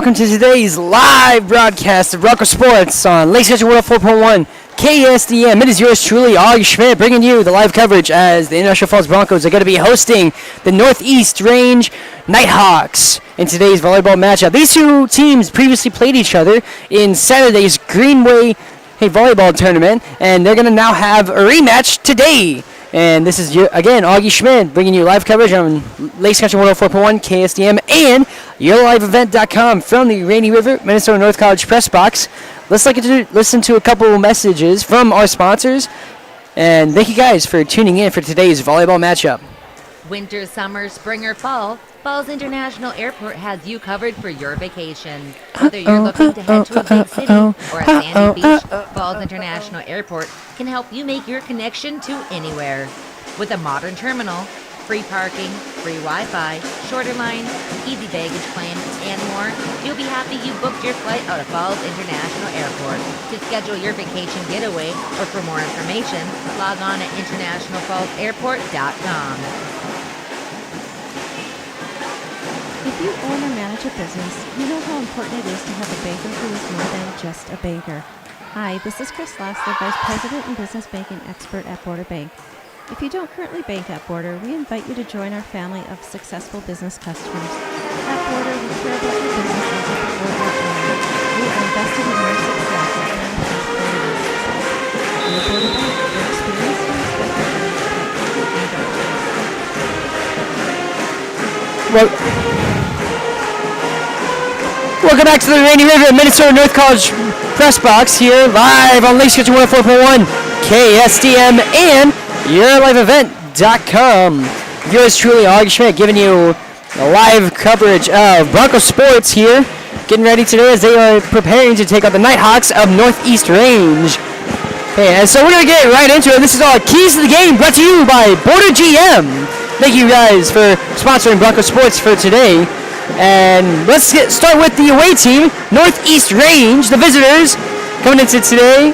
welcome to today's live broadcast of Bronco Sports on Lake Central 104.1 KSDM. It is yours truly, Augie Schmidt, bringing you the live coverage as the International Falls Broncos are going to be hosting the Northeast Range Nighthawks in today's volleyball matchup. These two teams previously played each other in Saturday's Greenway volleyball tournament, and they're going to now have a rematch today. And this is, again, Augie Schmidt bringing you live coverage on Lake Central 104.1 KSDM and YourLiveEvent.com from the Rainy River, Minnesota North College press box. Let's listen to a couple of messages from our sponsors. And thank you guys for tuning in for today's volleyball matchup. Winter, summer, spring, or fall, Falls International Airport has you covered for your vacation. Whether you're looking to head to a big city or a sandy beach, Falls International Airport can help you make your connection to anywhere. With a modern terminal, free parking, free Wi-Fi, shorter lines, easy baggage claim, and more, you'll be happy you booked your flight out of Falls International Airport. To schedule your vacation getaway or for more information, log on at internationalfallsairport.com. If you own or manage a business, you know how important it is to have a banker who is more than just a banker. Hi, this is Chris Lassler, Vice President and Business Banking Expert at Border Bank. If you don't currently bank at Border, we invite you to join our family of successful business customers. At Border, we care about your business as if it were our own. We are invested in your success and in prosperity. Your Border Bank, your experience and respect for Welcome back to the Rainy River, Minnesota North College press box here live on Lake Central 104.1 KSDM and YourLiveEvent.com. Yours truly, Augie Schmidt, giving you a live coverage of Bronco Sports here, getting ready today as they are preparing to take on the Nighthawks of Northeast Range. And so we're going to get right into it. This is all Keys to the Game brought to you by Border GM. Thank you guys for sponsoring Bronco Sports for today. And let's start with the away team, Northeast Range, the visitors coming into today.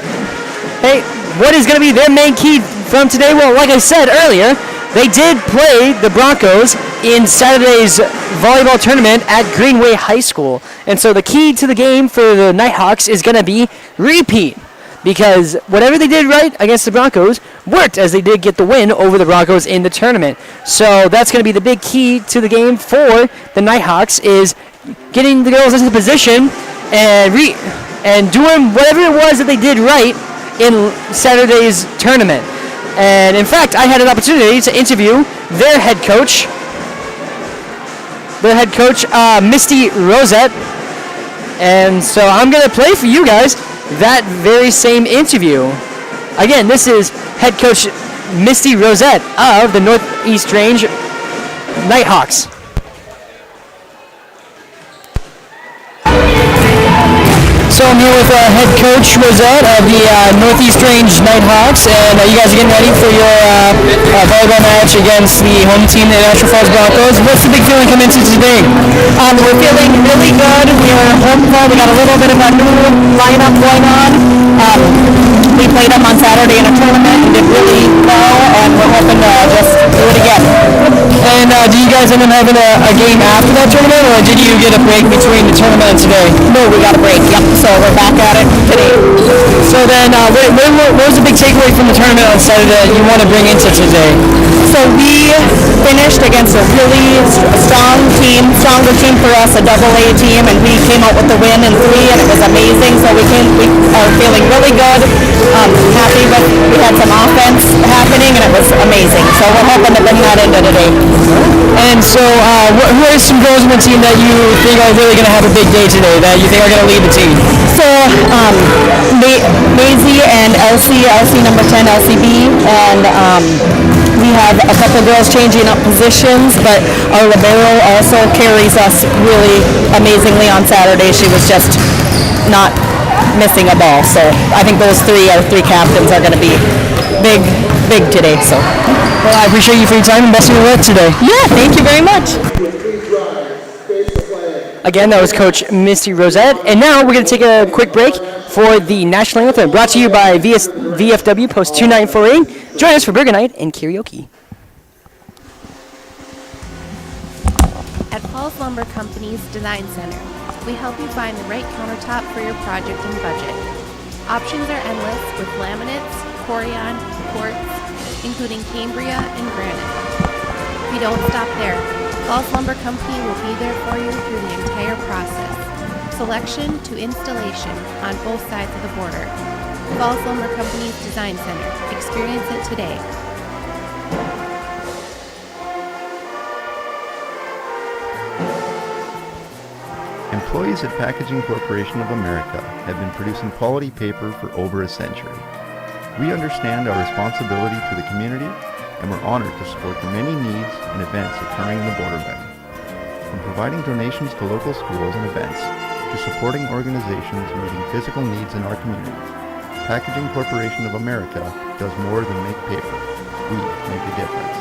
Hey, what is going to be their main key from today? Well, like I said earlier, they did play the Broncos in Saturday's volleyball tournament at Greenway High School. And so the key to the game for the Nighthawks is going to be repeat. Because whatever they did right against the Broncos worked, as they did get the win over the Broncos in the tournament. So that's going to be the big key to the game for the Nighthawks, is getting the girls into the position and doing whatever it was that they did right in Saturday's tournament. And in fact, I had an opportunity to interview their head coach, Misty Rosette. And so I'm going to play for you guys that very same interview. Again, this is head coach Misty Rosette of the Northeast Range Nighthawks. So I'm here with head coach Rosette of the Northeast Range Nighthawks, and you guys are getting ready for your volleyball match against the home team, the International Falls Broncos. What's the big feeling coming into today? We're feeling really good. We're home court. We got a little bit of a new lineup going on. We played them on Saturday in a tournament and did really well, and we're hoping to just do it again. And do you guys end up having a game after that tournament, or did you get a break between the tournament and today? No, we got a break. Yep. So we're back at it today. So then, what was the big takeaway from the tournament on Saturday that you want to bring into today? So we finished against a really stronger team for us, a AA team, and we came out with the win in 3, and it was amazing. So we are feeling really good. Happy with, we had some offense happening, and it was amazing. So we're hoping to bring that into today. And so, who are some girls on the team that you think are really going to have a big day today, that you think are going to lead the team? So, Maisie and Elsie number 10, LCB, and we have a couple girls changing up positions, but our libero also carries us really amazingly on Saturday. She was just not missing a ball. So I think those our three captains are going to be big today. So, well, I appreciate you for your time and best of luck today. Yeah, thank you very much. Again, that was Coach Misty Rosette. And now we're going to take a quick break for the National Anthem, brought to you by VFW Post 2948. Join us for Burger Night and karaoke. At Falls Lumber Company's Design Center, We help you find the right countertop for your project and budget. Options are endless with laminates, Corian, quartz, including Cambria and granite. We don't stop there. Falls Lumber Company will be there for you through the entire process. Selection to installation on both sides of the border. Falls Lumber Company's Design Center. Experience it today. Employees at Packaging Corporation of America have been producing quality paper for over a century. We understand our responsibility to the community, and we're honored to support the many needs and events occurring in the Borderland. From providing donations to local schools and events, to supporting organizations meeting physical needs in our community, Packaging Corporation of America does more than make paper. We make a difference.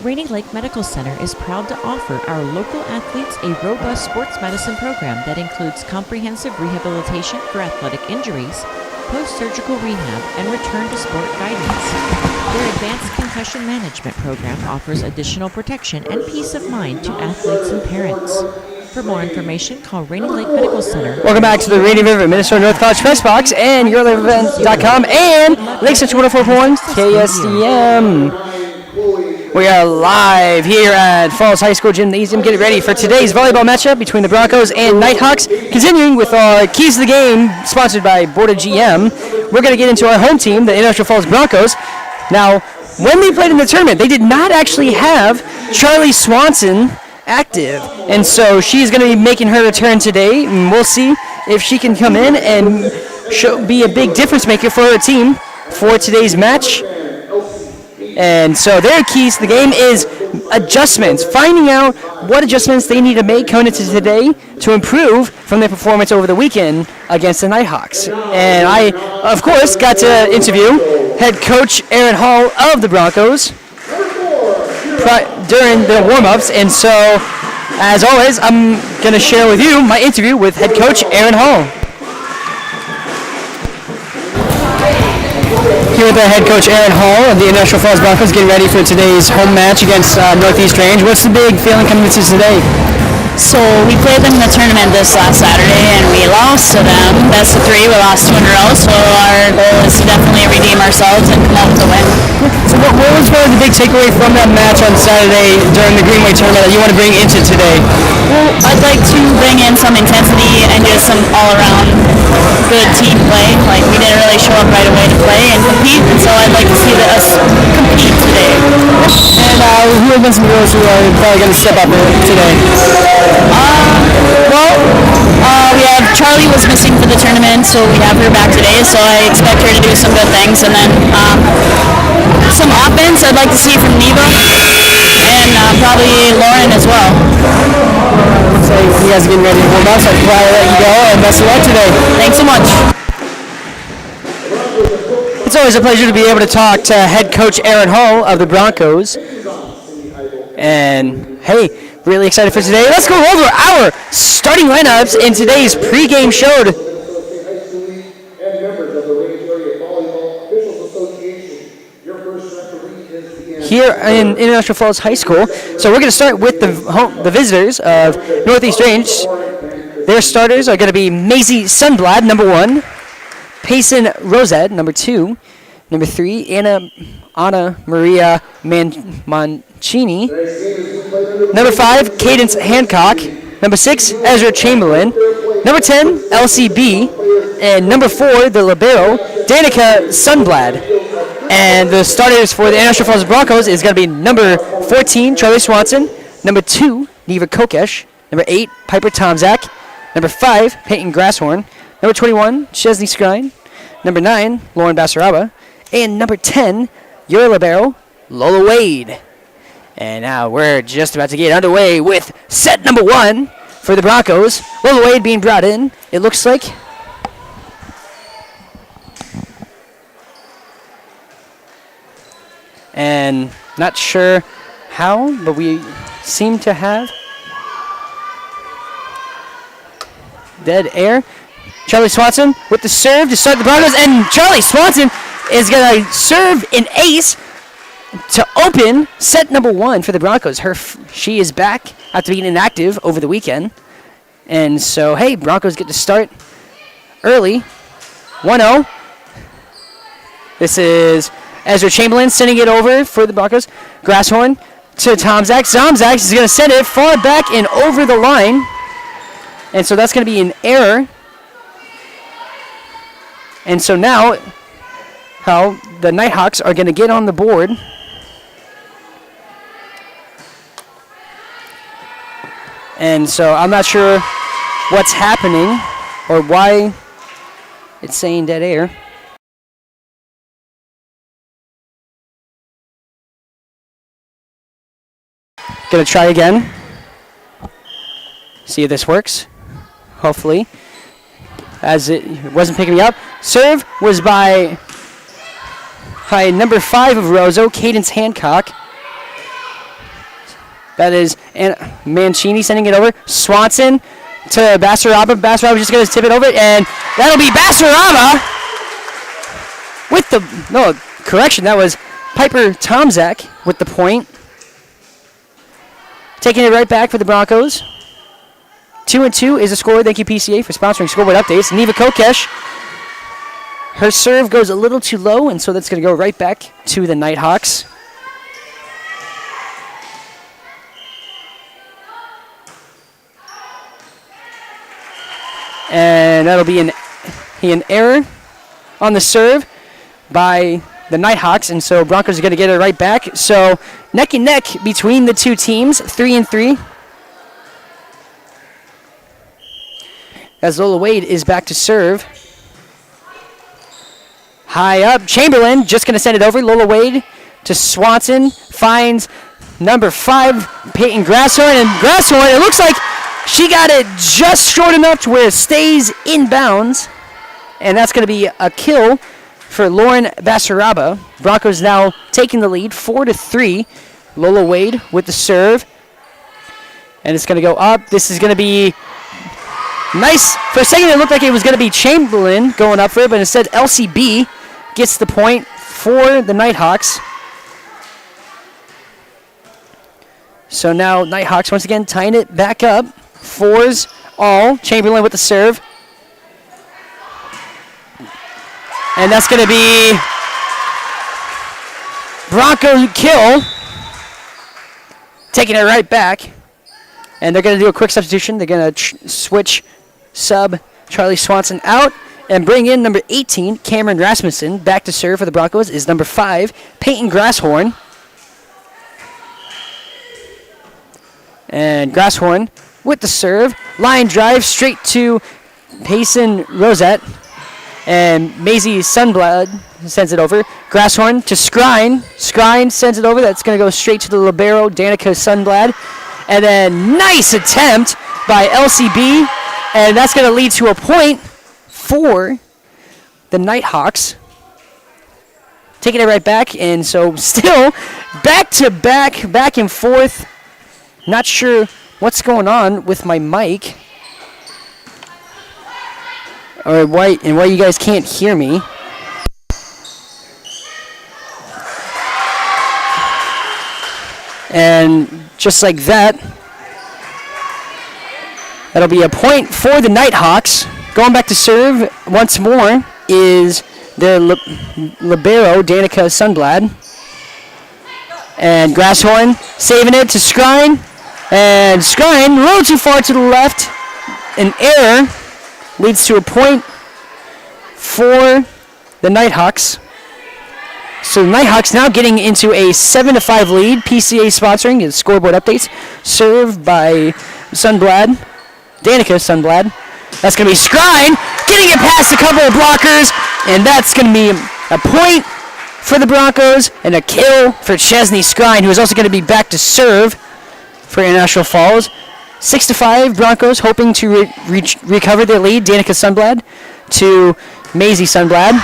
Rainy Lake Medical Center is proud to offer our local athletes a robust sports medicine program that includes comprehensive rehabilitation for athletic injuries, post-surgical rehab, and return to sport guidance. Their advanced concussion management program offers additional protection and peace of mind to athletes and parents. For more information, call Rainy Lake Medical Center. Welcome back to the Rainy River Minnesota North College Press Box and YourLiveEvent.com and Lake Central 104.1 KSDM. We are live here at Falls High School Gymnasium, getting ready for today's volleyball matchup between the Broncos and Nighthawks. Continuing with our Keys to the Game, sponsored by Border GM, we're going to get into our home team, the Industrial Falls Broncos. Now, when they played in the tournament, they did not actually have Charlie Swanson active, and so she's going to be making her return today, and we'll see if she can come in and be a big difference maker for her team for today's match. And so their keys to the game is adjustments, finding out what adjustments they need to make coming into today to improve from their performance over the weekend against the Nighthawks. And I, of course, got to interview head coach Aaron Hall of the Broncos during their warm-ups. And so, as always, I'm going to share with you my interview with head coach Aaron Hall. Here with our head coach Aaron Hall of the Industrial Falls Broncos, getting ready for today's home match against Northeast Range. What's the big feeling coming into today? So we played them in the tournament this last Saturday and we lost to them. Best of three, we lost 2 in a row. So our goal is to definitely redeem ourselves and come out with a win. So what was the big takeaway from that match on Saturday during the Greenway tournament that you want to bring into today? Well, I'd like to bring in some intensity and just some all-around good team play. Like we didn't really show up right away to play and compete, and so I'd like to see us compete today. And who have been some girls who are probably going to step up today? We have Charlie was missing for the tournament, so we have her back today. So I expect her to do some good things, and then some offense I'd like to see from Neva and probably Lauren as well. Looks like you guys are getting ready to warm up, so I'll probably let you go, and best of luck today. Thanks so much. It's always a pleasure to be able to talk to head coach Aaron Hall of the Broncos. And hey, really excited for today. Let's go over our starting lineups in today's pregame show. Here in International Falls High School. So we're going to start with the visitors of Northeast Range. Their starters are going to be Maisie Sundblad, number 1. Payson Rosette, number 2. Number 3, Anna Maria Mancini. Number 5, Cadence Hancock. Number 6, Ezra Chamberlain. Number 10, LCB. And number 4, the libero, Danica Sundblad. And the starters for the International Falls Broncos is going to be number 14, Charlie Swanson. Number 2, Neva Kokesh. Number 8, Piper Tomzak. Number 5, Peyton Grasshorn. Number 21, Chesney Skrine. Number 9, Lauren Basaraba. And number 10, your libero, Lola Wade. And now we're just about to get underway with set number 1 for the Broncos. Lola Wade being brought in, it looks like. And not sure how, but we seem to have dead air. Charlie Swanson with the serve to start the Broncos, and Charlie Swanson is going to serve an ace to open set number 1 for the Broncos. She is back after being inactive over the weekend. And so, hey, Broncos get to start early. 1-0. This is Ezra Chamberlain sending it over for the Broncos. Grasshorn to Tomzak. Tomzak is going to send it far back and over the line. And so that's going to be an error. And so now, how the Nighthawks are going to get on the board. And so I'm not sure what's happening or why it's saying dead air. Gonna try again. See if this works. Hopefully. As it wasn't picking me up. Serve was by number 5 of Roseau, Cadence Hancock. That is Mancini sending it over. Swanson to Basaraba. Basaraba just going to tip it over, and that'll be Basaraba with the, no, correction, that was Piper Tomzak with the point. Taking it right back for the Broncos. 2-2 is the score. Thank you, PCA, for sponsoring scoreboard updates. Neva Kokesh, her serve goes a little too low, and so that's going to go right back to the Nighthawks. And that'll be an error on the serve by the Nighthawks, and so Broncos are going to get it right back. So neck and neck between the two teams, 3-3. As Lola Wade is back to serve. High up, Chamberlain just going to send it over. Lola Wade to Swanson, finds number 5, Peyton Grasshorn, and Grasshorn, it looks like she got it just short enough to where it stays inbounds, and that's going to be a kill for Lauren Basaraba. Broncos now taking the lead, 4-3. Lola Wade with the serve, and it's going to go up. This is going to be nice. For a second, it looked like it was going to be Chamberlain going up for it, but instead LCB gets the point for the Nighthawks. So now Nighthawks once again tying it back up. 4s all. Chamberlain with the serve. And that's going to be Bronco kill. Taking it right back. And they're going to do a quick substitution. They're going to switch sub Charlie Swanson out and bring in number 18, Cameron Rasmussen. Back to serve for the Broncos is number 5, Peyton Grasshorn. And Grasshorn with the serve. Line drive straight to Payson Rosette. And Maisie Sunblood sends it over. Grasshorn to Skrine. Skrine sends it over. That's going to go straight to the libero, Danica Sunblad. And then nice attempt by LCB. And that's going to lead to a point for the Nighthawks. Taking it right back. And so still back-to-back, back and forth. Not sure what's going on with my mic. Or why you guys can't hear me. And just like that, that'll be a point for the Nighthawks. Going back to serve once more is their libero, Danica Sunblad. And Grasshorn saving it to Skrine. And Skrine, a little too far to the left. An error leads to a point for the Nighthawks. So the Nighthawks now getting into a 7-5 lead. PCA sponsoring is scoreboard updates. Served by Sunblad, Danica Sunblad. That's going to be Skrine getting it past a couple of blockers. And that's going to be a point for the Broncos and a kill for Chesney Skrine, who is also going to be back to serve for International Falls. 6-5 Broncos hoping to recover their lead. Danica Sunblad to Maisie Sunblad.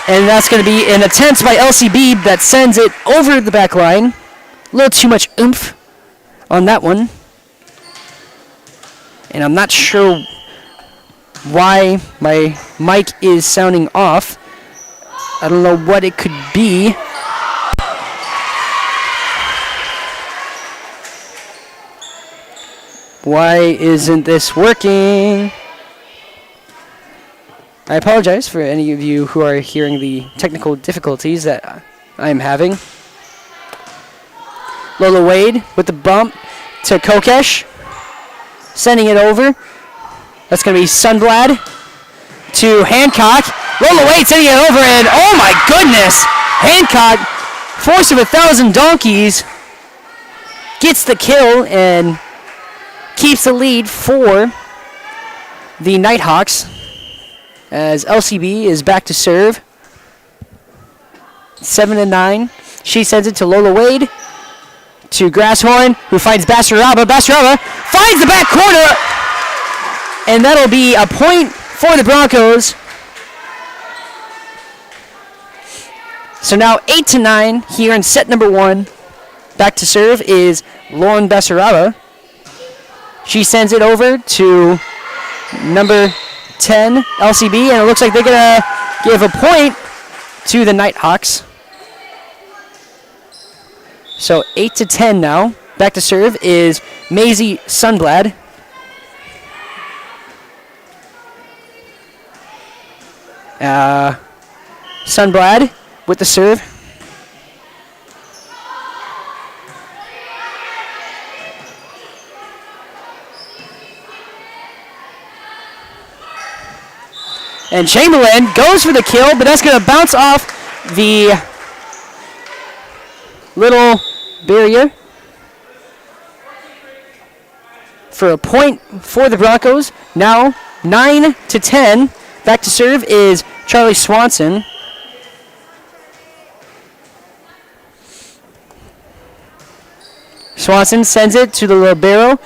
And that's going to be an attempt by LCB that sends it over the back line. A little too much oomph on that one. And I'm not sure why my mic is sounding off. I don't know what it could be. Why isn't this working? I apologize for any of you who are hearing the technical difficulties that I am having. Lola Wade with the bump to Kokesh. Sending it over. That's going to be Sunblad to Hancock. Lola Wade sending it over, and oh my goodness! Hancock, force of 1,000 donkeys, gets the kill and keeps the lead for the Nighthawks as LCB is back to serve. 7-9. She sends it to Lola Wade to Grasshorn, who finds Basaraba. Basaraba finds the back corner, and that'll be a point for the Broncos. So now 8-9 here in set number 1. Back to serve is Lauren Basaraba. She sends it over to number 10, LCB, and it looks like they're going to give a point to the Nighthawks. So 8-10 now. Back to serve is Maisie Sunblad. Sunblad with the serve. And Chamberlain goes for the kill, but that's going to bounce off the little barrier for a point for the Broncos. Now 9-10. Back to serve is Charlie Swanson. Swanson sends it to the libero,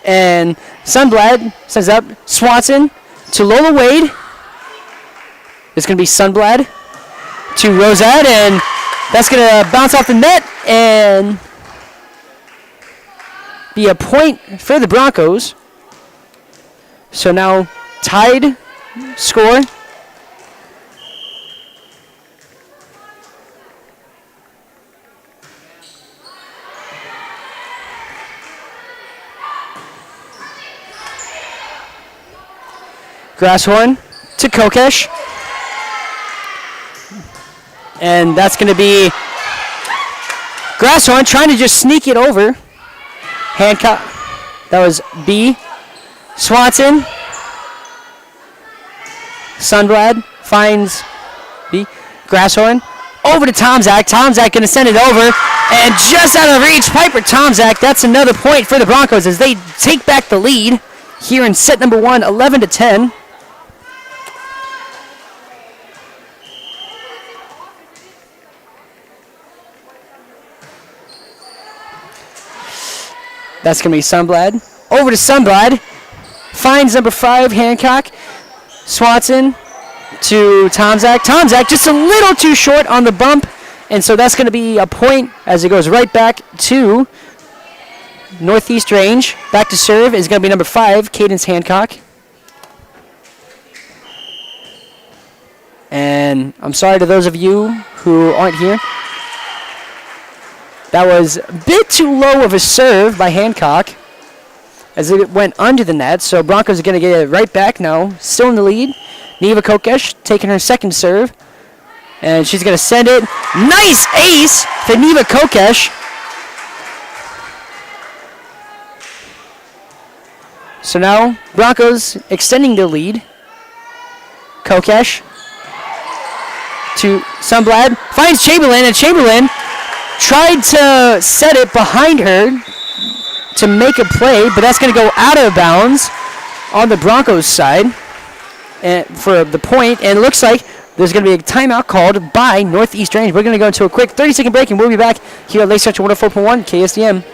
and Sunblad sends up Swanson to Lola Wade. It's going to be Sunblad to Rosette, and that's going to bounce off the net and be a point for the Broncos. So now tied score. Grasshorn to Kokesh. And that's going to be Grasshorn trying to just sneak it over. Hancock. That was B. Swanson. Sunblad finds B. Grasshorn. Over to Tomzak. Tomzak going to send it over. And just out of reach, Piper Tomzak. That's another point for the Broncos as they take back the lead here in set number 1, 11-10. That's going to be Sunblad. Over to Sunblad. Finds number 5, Hancock. Swanson to Tomzak. Tomzak just a little too short on the bump. And so that's going to be a point as it goes right back to Northeast Range. Back to serve is going to be number 5, Cadence Hancock. And I'm sorry to those of you who aren't here. That was a bit too low of a serve by Hancock as it went under the net. So Broncos are going to get it right back now. Still in the lead. Neva Kokesh taking her second serve. And she's going to send it. Nice ace for Neva Kokesh. So now Broncos extending the lead. Kokesh to Sunblad. Finds Chamberlain, and Chamberlain tried to set it behind her to make a play, but that's going to go out of bounds on the Broncos side and for the point. And it looks like there's going to be a timeout called by Northeast Range. We're going to go into a quick 30-second break, and we'll be back here at Lake Central 104.1 KSDM.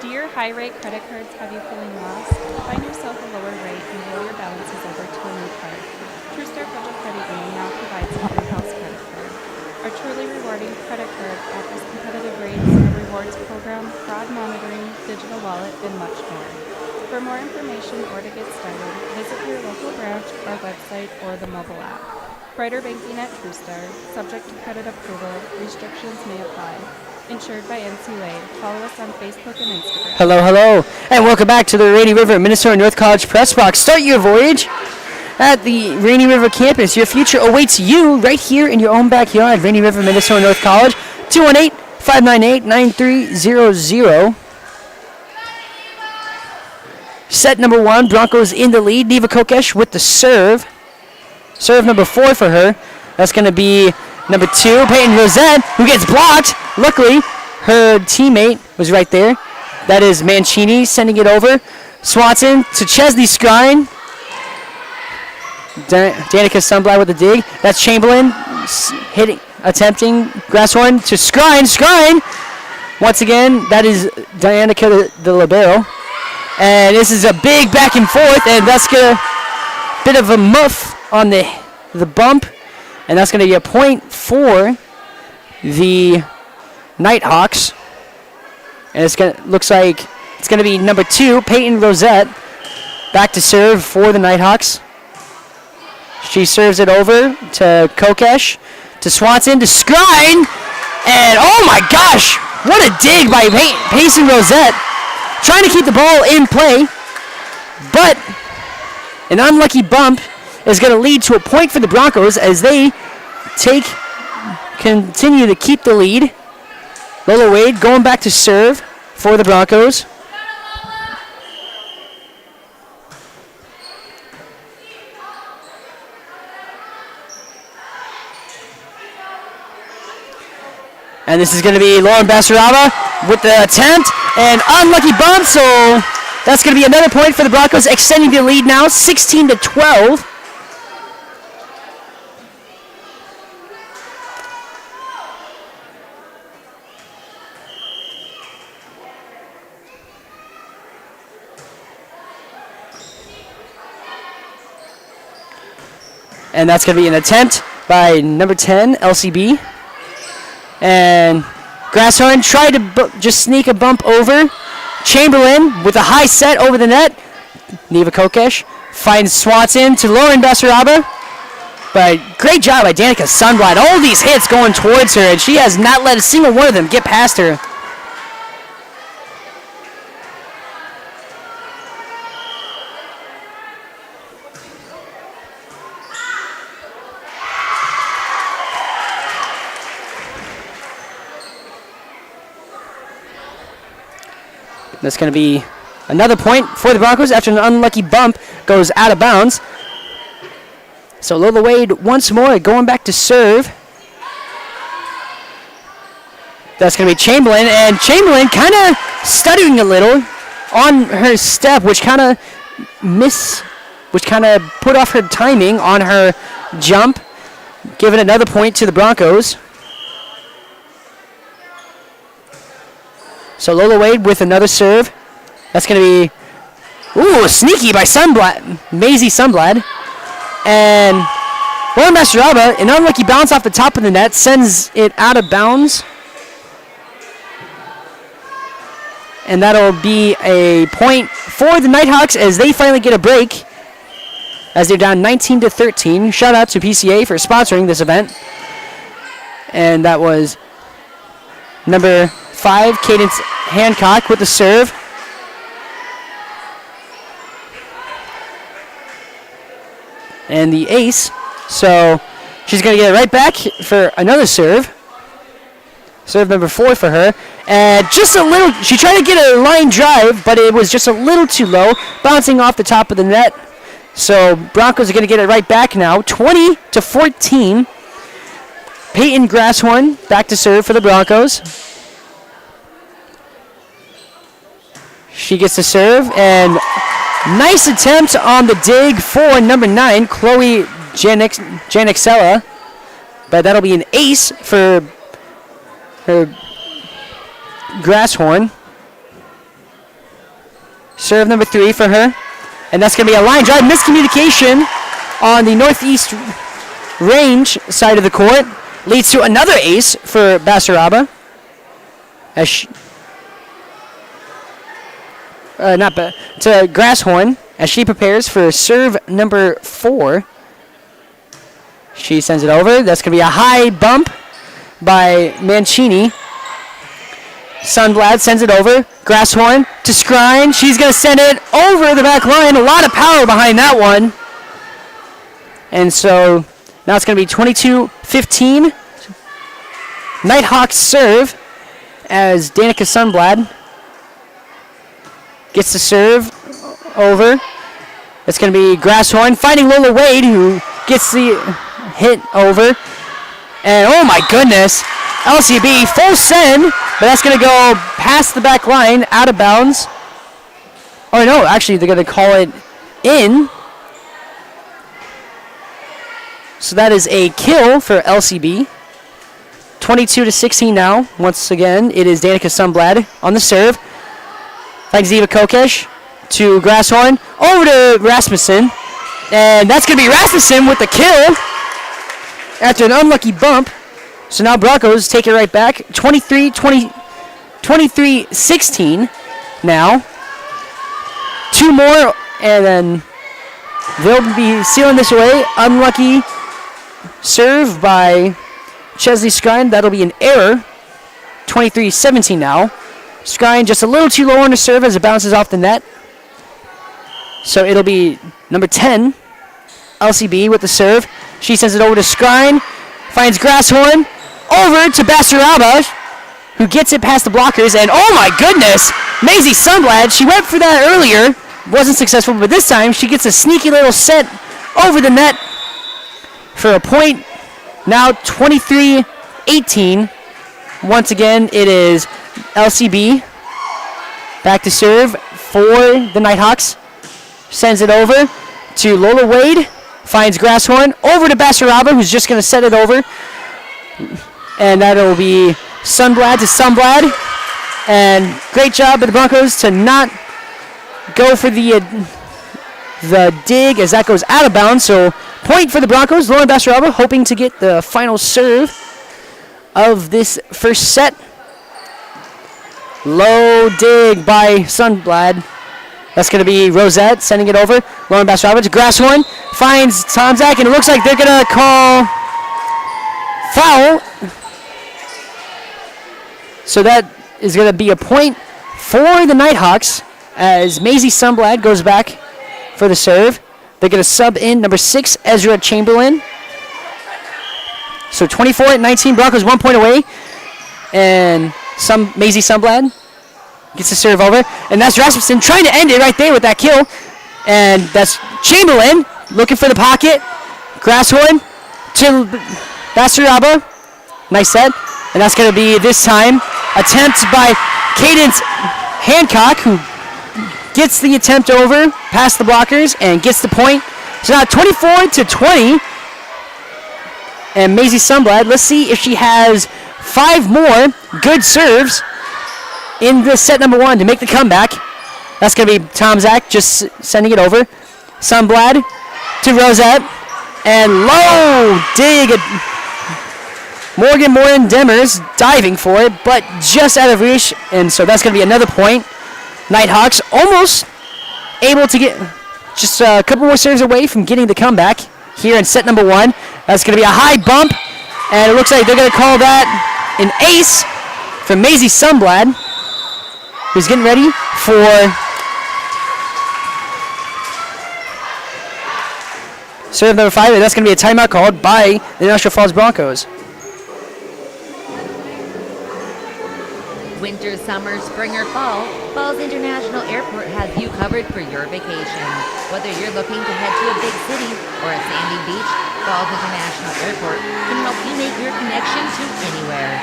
Do your high-rate credit cards have you feeling lost? Find yourself a lower rate and roll your balances over to a new card. TrueStar Federal Credit Union now provides an in-house credit card. Our truly rewarding credit card offers competitive rates, a rewards program, fraud monitoring, digital wallet, and much more. For more information or to get started, visit your local branch, our website, or the mobile app. Brighter banking at TrueStar. Subject to credit approval. Restrictions may apply. Insured by NCUA. Follow us on Facebook and Instagram. Hello, hello, and welcome back to the Rainy River Minnesota North College Press Box. Start your voyage at the Rainy River campus. Your future awaits you right here in your own backyard. Rainy River Minnesota North College, 218-598-9300. Set number 1, Broncos in the lead. Neva Kokesh with the serve. Serve number 4 for her. That's going to be number 2, Peyton Rosette, who gets blocked. Luckily, her teammate was right there. That is Mancini sending it over. Swanson to Chesley Skrine. Danica Sunblad with the dig. That's Chamberlain attempting Grasshorn to Skrine. Skrine! Once again, that is Danica the libero. And this is a big back and forth, and that's going to bit of a muff on the bump, and that's going to be a point for the Nighthawks. And looks like it's going to be number 2, Peyton Rosette, back to serve for the Nighthawks. She serves it over to Kokesh, to Swanson, to Skrine, and oh my gosh, what a dig by Peyton Rosette, trying to keep the ball in play, but an unlucky bump is going to lead to a point for the Broncos as they continue to keep the lead. Lola Wade going back to serve for the Broncos. And this is going to be Lauren Basaraba with the attempt, and unlucky bump, so that's going to be another point for the Broncos, extending the lead now, 16-12. And that's going to be an attempt by number 10, LCB. And Grasshorn tried to just sneak a bump over. Chamberlain with a high set over the net. Neva Kokesh finds Swanson to Lauren Basaraba. But great job by Danica Sunblad. All these hits going towards her, and she has not let a single one of them get past her. That's going to be another point for the Broncos after an unlucky bump goes out of bounds. So Lola Wade once more going back to serve. That's going to be Chamberlain, and Chamberlain kind of stuttering a little on her step, which kind of put off her timing on her jump, giving another point to the Broncos. So Lola Wade with another serve. That's going to be, sneaky by Sunblad, Maisie Sunblad. And Lauren Basaraba, an unlucky bounce off the top of the net, sends it out of bounds. And that'll be a point for the Nighthawks as they finally get a break, as they're down 19-13. Shout out to PCA for sponsoring this event. And that was number 5, Cadence Hancock with the serve. And the ace. So she's going to get it right back for another serve. Serve number 4 for her. And just a little, she tried to get a line drive, but it was just a little too low, bouncing off the top of the net. So Broncos are going to get it right back now, 20-14. Peyton Grasshorn back to serve for the Broncos. She gets to serve, and nice attempt on the dig for number 9, Chloe Janixella. But that'll be an ace for her Grasshorn. Serve number 3 for her. And that's going to be a line drive. Miscommunication on the northeast range side of the court. Leads to another ace for Basaraba. To Grasshorn as she prepares for serve number 4. She sends it over. That's going to be a high bump by Mancini. Sunblad sends it over. Grasshorn to Skrine. She's going to send it over the back line. A lot of power behind that one. And so now it's going to be 22-15. Nighthawks serve as Danica Sunblad gets to serve over. It's going to be Grasshorn finding Lola Wade, who gets the hit over. And oh my goodness, LCB full send, but that's going to go past the back line, out of bounds. Oh no, actually they're going to call it in. So that is a kill for LCB. 22-16 now. Once again, it is Danica Sunblad on the serve. Finds Ziva Kokesh to Grasshorn, over to Rasmussen. And that's going to be Rasmussen with the kill after an unlucky bump. So now Broncos take it right back. 23-16 now. Two more, and then they'll be sealing this away. Unlucky serve by Chesley Skrine. That'll be an error. 23-17 now. Skrine just a little too low on the serve as it bounces off the net. So it'll be number 10, LCB with the serve. She sends it over to Skrine. Finds Grasshorn. Over to Basaraba, who gets it past the blockers. And oh my goodness, Maisie Sunblad. She went for that earlier. Wasn't successful, but this time she gets a sneaky little set over the net for a point. Now 23-18. Once again, it is LCB back to serve for the Nighthawks. Sends it over to Lola Wade. Finds Grasshorn. Over to Basaraba, who's just going to set it over. And that'll be Sunblad to Sunblad. And great job by the Broncos to not go for the dig as that goes out of bounds. So point for the Broncos. Lauren Basaraba hoping to get the final serve of this first set. Low dig by Sunblad. That's going to be Rosette sending it over. Lauren Basaraba to Grasshorn. Finds Tomzak, and it looks like they're going to call foul. So that is going to be a point for the Nighthawks as Maisie Sunblad goes back for the serve. They're going to sub in number 6, Ezra Chamberlain. So 24-19, Broncos 1 point away. And Maisie Sunblad gets the serve over. And that's Rasmussen trying to end it right there with that kill. And that's Chamberlain looking for the pocket. Grasshorn to Basaraba. Nice set. And that's going to be this time attempt by Cadence Hancock, who gets the attempt over past the blockers and gets the point. So now 24-20. And Maisie Sunblad, let's see if she has 5 more good serves in this set number 1 to make the comeback. That's going to be Tomzak just sending it over. Sunblad to Rosette. And low dig. Morgan Demers diving for it, but just out of reach. And so that's going to be another point. Nighthawks almost able to get just a couple more serves away from getting the comeback here in set number 1. That's going to be a high bump. And it looks like they're going to call that an ace for Maisie Sunblad, who's getting ready for serve number 5. And that's going to be a timeout called by the Industrial Falls Broncos. Winter, summer, spring, or fall, Falls International Airport has you covered for your vacation. Whether you're looking to head to a big city or a sandy beach, Falls International Airport can help you make your connection to anywhere.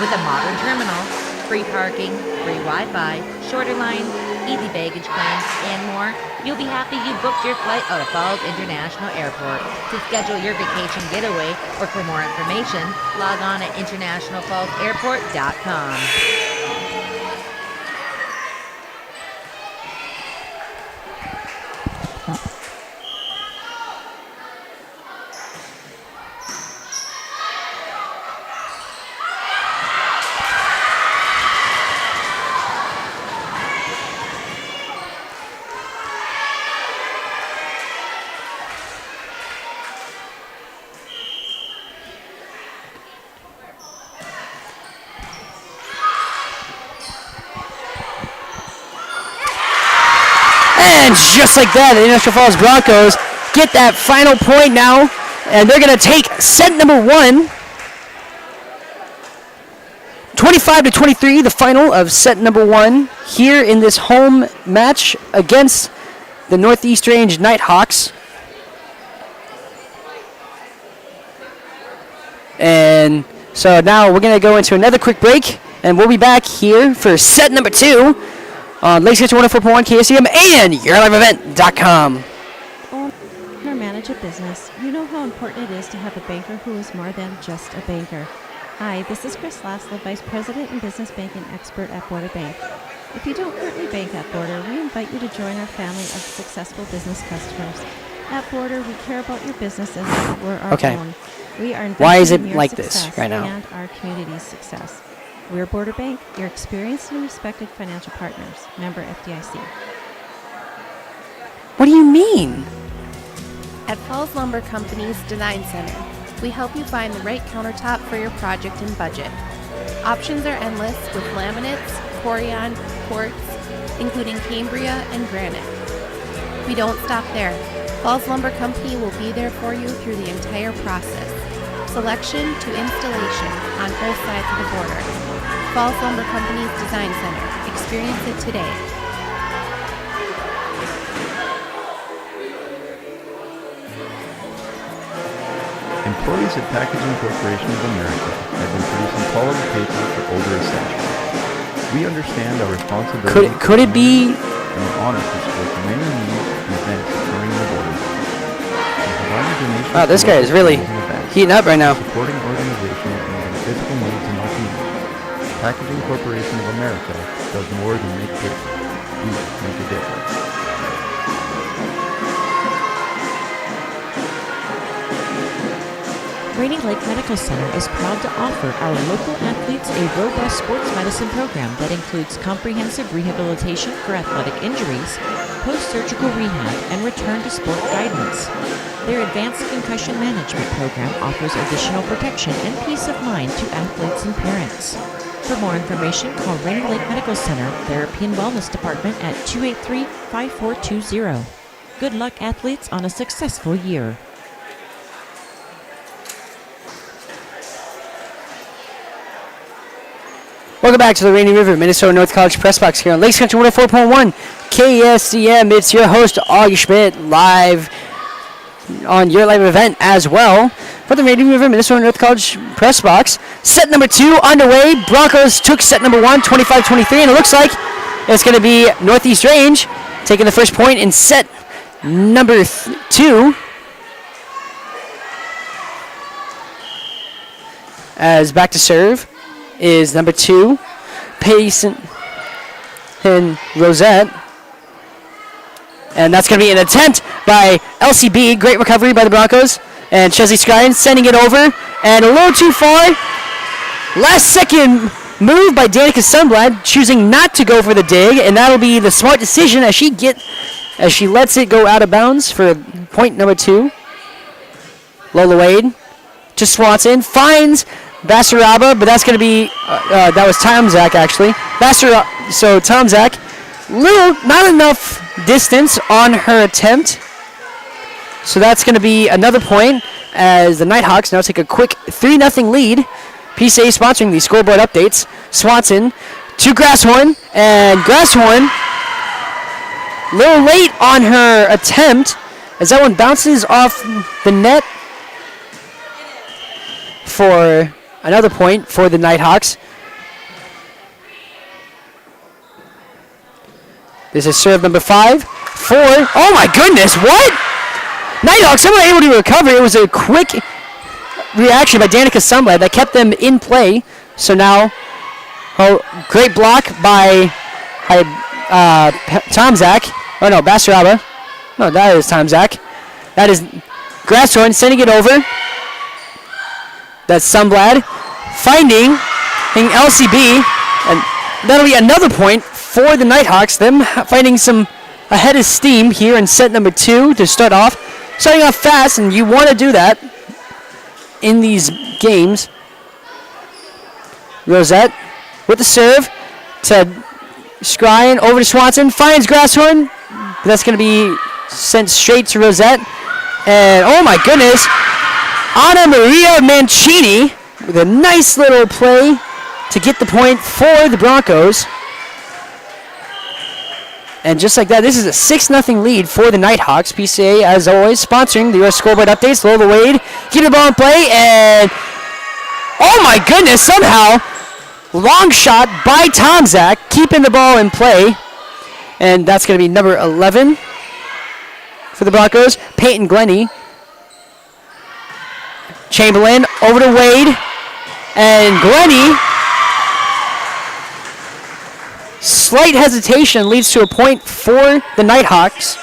With a modern terminal, free parking, free Wi-Fi, shorter lines, easy baggage claims, and more, you'll be happy you booked your flight out of Falls International Airport. To schedule your vacation getaway or for more information, log on at internationalfallsairport.com. And just like that, the Industrial Falls Broncos get that final point now, and they're going to take set number 1. 25-23, the final of set number 1 here in this home match against the Northeast Range Nighthawks. And so now we're going to go into another quick break, and we'll be back here for set number 2 on Lakes Country 104.1 KSCM and YourLiveEvent.com. Own or manage a business, you know how important it is to have a banker who is more than just a banker. Hi, this is Chris Laszlo, Vice President and Business Banking Expert at Border Bank. If you don't currently bank at Border, we invite you to join our family of successful business customers. At Border, we care about your business as if it were our own. We are investing Why is it in your like this success right now? and our community's success. We're Border Bank, your experienced and respected financial partners. Member FDIC. What do you mean? At Falls Lumber Company's Design Center, we help you find the right countertop for your project and budget. Options are endless with laminates, Corian, quartz, including Cambria and granite. We don't stop there. Falls Lumber Company will be there for you through the entire process, selection to installation on both sides of the border. Falls Lumber Company's Design Center. Experience it today. Employees at Packaging Corporation of America have been producing quality paper for over a century. We understand our responsibility. Could it be? And we're honored to support the many needs and events occurring in the border. Wow, this guy is really heating up right now. Supporting organizations and physical needs in our community. Packaging Corporation of America does more than make paper. We make a difference. Rainy Lake Medical Center is proud to offer our local athletes a robust sports medicine program that includes comprehensive rehabilitation for athletic injuries, post-surgical rehab, and return to sport guidance. Their advanced concussion management program offers additional protection and peace of mind to athletes and parents. For more information, call Rainy Lake Medical Center, Therapy and Wellness Department at 283-5420. Good luck, athletes, on a successful year. Welcome back to the Rainy River, Minnesota North College Press Box here on Lakes Country 104.1 KSCM. It's your host, Augie Schmidt, live on your live event as well for the Rainy River, Minnesota North College Press Box. Set number 2 underway. Broncos took set number 1, 25-23, and it looks like it's going to be Northeast Range taking the first point in set number 2. As back to serve is number 2, Payson and Rosette. And that's going to be an attempt by LCB. Great recovery by the Broncos. And Chesley Skyen sending it over. And a little too far. Last second move by Danica Sunblad, choosing not to go for the dig. And that'll be the smart decision as she lets it go out of bounds for point number 2. Lola Wade to Swanson. Finds Basaraba, but that's going to be, that was Tomzak actually. So Tomzak, not enough distance on her attempt. So that's going to be another point as the Nighthawks now take a quick 3-0 lead. PCA sponsoring the scoreboard updates. Swanson to Grasshorn, and Grasshorn a little late on her attempt as that one bounces off the net for another point for the Nighthawks. This is serve number 5. 4. Oh my goodness, what? Nighthawks, someone able to recover. It was a quick reaction by Danica Sunblad that kept them in play. So now, great block by Tomzak. Oh no, Basaraba. No, that is Tomzak. That is Grasshorn sending it over. That's Sunblad finding LCB, and that'll be another point for the Nighthawks. Them finding some ahead of steam here in set number 2 to start off. Starting off fast, and you want to do that in these games. Rosette with the serve to Skyen over to Swanson. Finds Grasshorn. But that's going to be sent straight to Rosette. And oh my goodness, Anna Maria Mancini with a nice little play to get the point for the Broncos. And just like that, this is a 6-0 lead for the Nighthawks. PCA, as always, sponsoring the US scoreboard updates. Lola Wade, keep the ball in play, and oh my goodness, somehow, long shot by Tomzak, keeping the ball in play. And that's going to be number 11 for the Broncos, Peyton Glennie. Chamberlain over to Wade, and Glennie, slight hesitation leads to a point for the Nighthawks.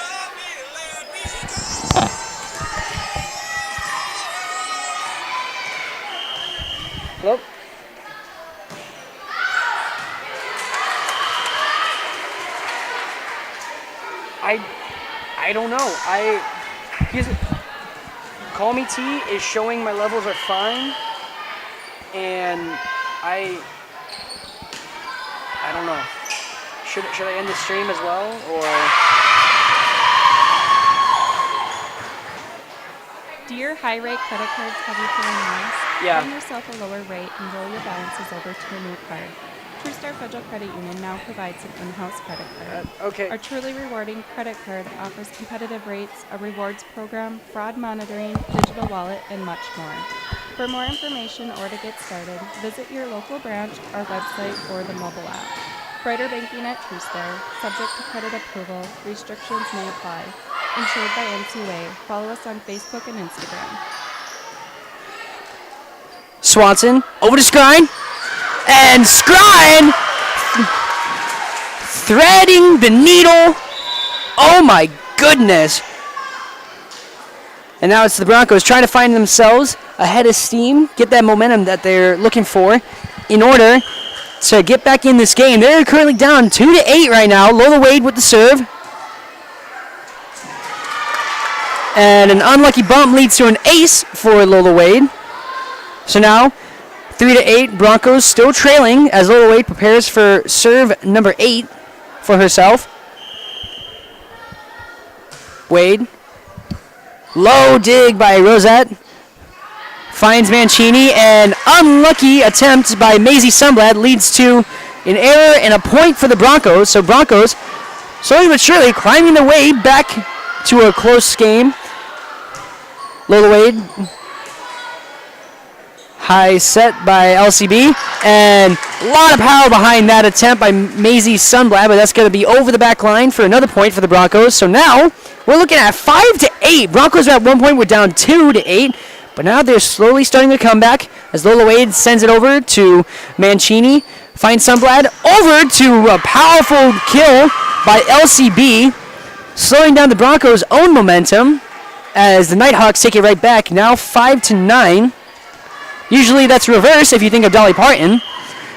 Hello? I don't know. Call Me T is showing my levels are fine, and I don't know. Should I end the stream as well, or? Do your high-rate credit cards have you feeling nice? Yeah. Find yourself a lower rate and roll your balances over to a new card. TrueStar Federal Credit Union now provides an in-house credit card. Okay. Our truly rewarding credit card offers competitive rates, a rewards program, fraud monitoring, digital wallet, and much more. For more information or to get started, visit your local branch, our website, or the mobile app. Brighter banking at TrueStar. Subject to credit approval. Restrictions may apply. Insured by NCUA. Follow us on Facebook and Instagram. Swanson over to Skrine, and Skrine threading the needle. Oh my goodness. And now it's the Broncos trying to find themselves ahead of steam, get that momentum that they're looking for in order to get back in this game. They're currently down 2-8 right now. Lola Wade with the serve. And an unlucky bump leads to an ace for Lola Wade. So now 3-8, Broncos still trailing as Lola Wade prepares for serve number 8 for herself. Wade. Low dig by Rosette. Finds Mancini, and unlucky attempt by Maisie Sundblad leads to an error and a point for the Broncos. So Broncos, slowly but surely, climbing their way back to a close game. Lola Wade, high set by LCB, and a lot of power behind that attempt by Maisie Sundblad, but that's going to be over the back line for another point for the Broncos. So now we're looking at 5-8. Broncos are at one point, we're down 2-8. But now they're slowly starting to come back as Lola Wade sends it over to Mancini. Finds Sundblad over to a powerful kill by LCB, slowing down the Broncos' own momentum as the Nighthawks take it right back. Now 5-9. Usually that's reverse if you think of Dolly Parton.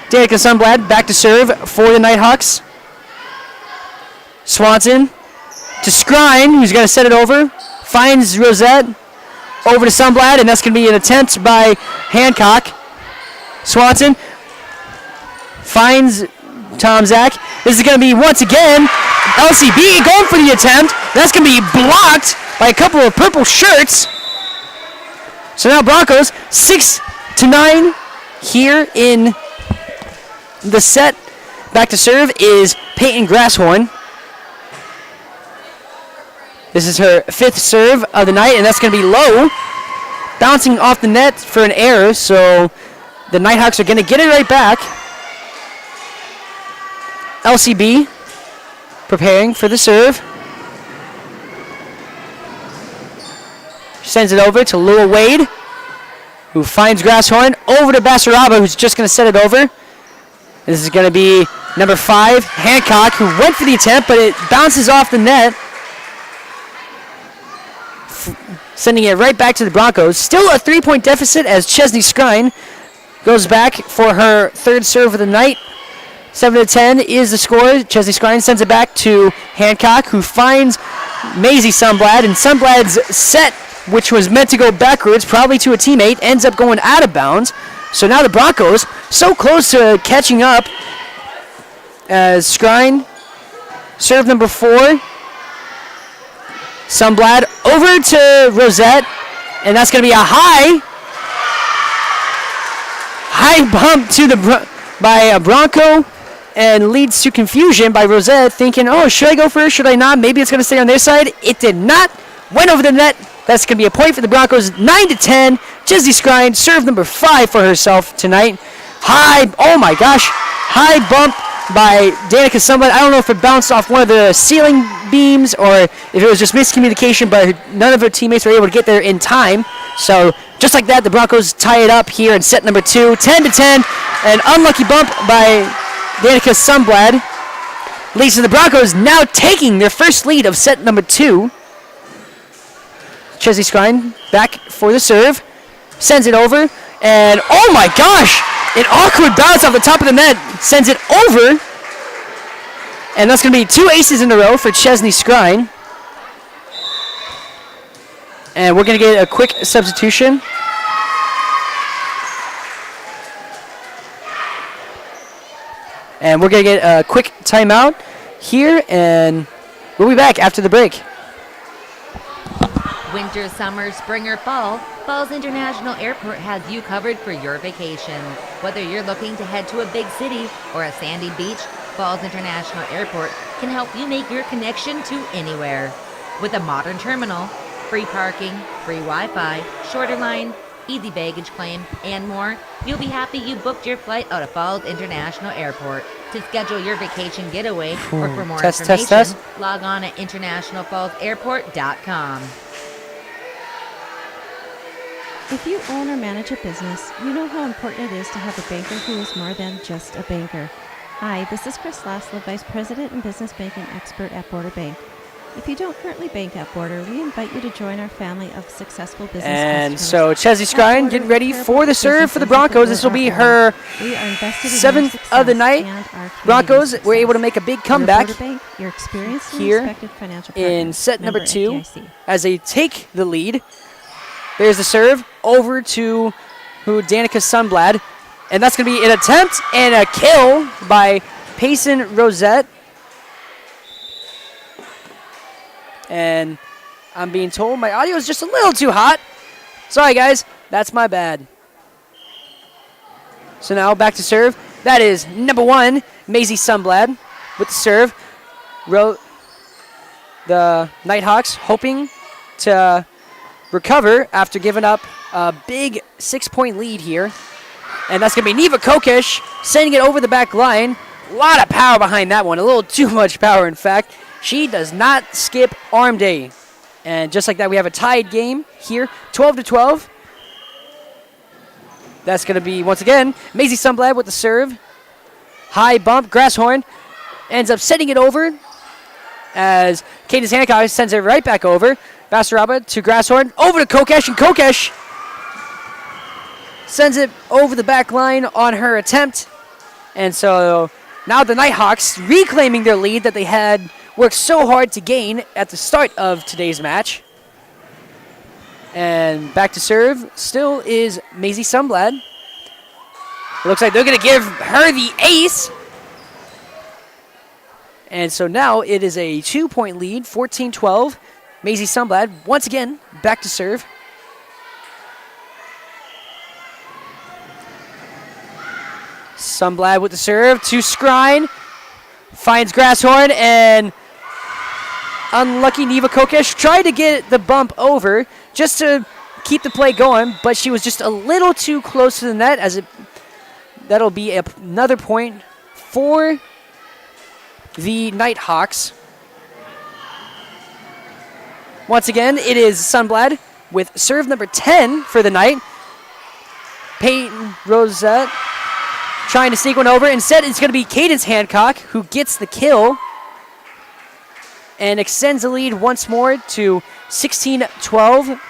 Danica Sundblad back to serve for the Nighthawks. Swanson to Skrine, who's going to set it over. Finds Rosette. Over to Sundblad, and that's going to be an attempt by Hancock. Swanson finds Tomzak. This is going to be, once again, LCB going for the attempt. That's going to be blocked by a couple of purple shirts. So now Broncos 6-9 here in the set. Back to serve is Peyton Grasshorn. This is her 5th serve of the night, and that's going to be low. Bouncing off the net for an error, so the Nighthawks are going to get it right back. LCB preparing for the serve. Sends it over to Lola Wade, who finds Grasshorn. Over to Basaraba, who's just going to set it over. This is going to be number 5, Hancock, who went for the attempt, but it bounces off the net. Sending it right back to the Broncos. Still a 3-point deficit as Chesney Skrine goes back for her 3rd serve of the night. 7-10 is the score. Chesney Skrine sends it back to Hancock, who finds Maisie Sundblad, and Sundblad's set, which was meant to go backwards, probably to a teammate, ends up going out of bounds. So now the Broncos so close to catching up as Skrine, serve number 4, Sunblad over to Rosette, and that's going to be a high bump to the by Bronco, and leads to confusion by Rosette, thinking, oh, should I go first? Should I not? Maybe it's going to stay on their side. It did not. Went over the net. That's going to be a point for the Broncos. 9-10. Chesney Scrine, serve number 5 for herself tonight. Oh my gosh. High bump by Danica Sunblad. I don't know if it bounced off one of the ceiling beams or if it was just miscommunication, but none of her teammates were able to get there in time. So just like that, the Broncos tie it up here in set number 2. 10-10. An unlucky bump by Danica Sunblad leads to the Broncos now taking their first lead of set number 2. Chesney Scrine back for the serve. Sends it over. And oh my gosh! An awkward bounce off the top of the net. Sends it over. And that's going to be 2 aces in a row for Chesney Scrine. And we're going to get a quick substitution. And we're going to get a quick timeout here, and we'll be back after the break. Winter, summer, spring, or fall, Falls International Airport has you covered for your vacation. Whether you're looking to head to a big city or a sandy beach, Falls International Airport can help you make your connection to anywhere. With a modern terminal, free parking, free Wi-Fi, shorter line, easy baggage claim, and more, you'll be happy you booked your flight out of Falls International Airport. To schedule your vacation getaway or for more information, log on at internationalfallsairport.com. If you own or manage a business, you know how important it is to have a banker who is more than just a banker. Hi, this is Chris Laszlo, Vice President and Business Banking Expert at Border Bank. If you don't currently bank at Border, we invite you to join our family of successful business And customers. so Chesney Scrine getting ready for the serve for the Broncos. This will be her 7th of the night. Broncos were able to make a big comeback here in set number 2 as they take the lead. There's the serve over to Danica Sunblad. And that's going to be an attempt and a kill by Payson Rosette. And I'm being told my audio is just a little too hot. Sorry, guys. That's my bad. So now back to serve. That is number 1, Maisie Sunblad with the serve. The Nighthawks hoping to recover after giving up a big 6-point lead here. And that's going to be Neva Kokesh sending it over the back line. A lot of power behind that one. A little too much power, in fact. She does not skip arm day. And just like that, we have a tied game here, 12-12. That's going to be, once again, Maisie Sunblad with the serve. High bump, Grasshorn ends up sending it over as Cadence Hancock sends it right back over. Basaraba to Grasshorn, over to Kokesh, and Kokesh sends it over the back line on her attempt. And so now the Nighthawks reclaiming their lead that they had worked so hard to gain at the start of today's match. And back to serve still is Maisie Sunblad. Looks like they're going to give her the ace. And so now it is a 2-point lead, 14-12. Maisie Sunblad once again back to serve. Sunblad with the serve to Scrine. Finds Grasshorn, and unlucky Neva Kokesh tried to get the bump over just to keep the play going, but she was just a little too close to the net as that'll be another point for the Nighthawks. Once again, it is Sunblad with serve number 10 for the night. Peyton Rosette trying to sneak one over. Instead, it's going to be Cadence Hancock who gets the kill and extends the lead once more to 16-12.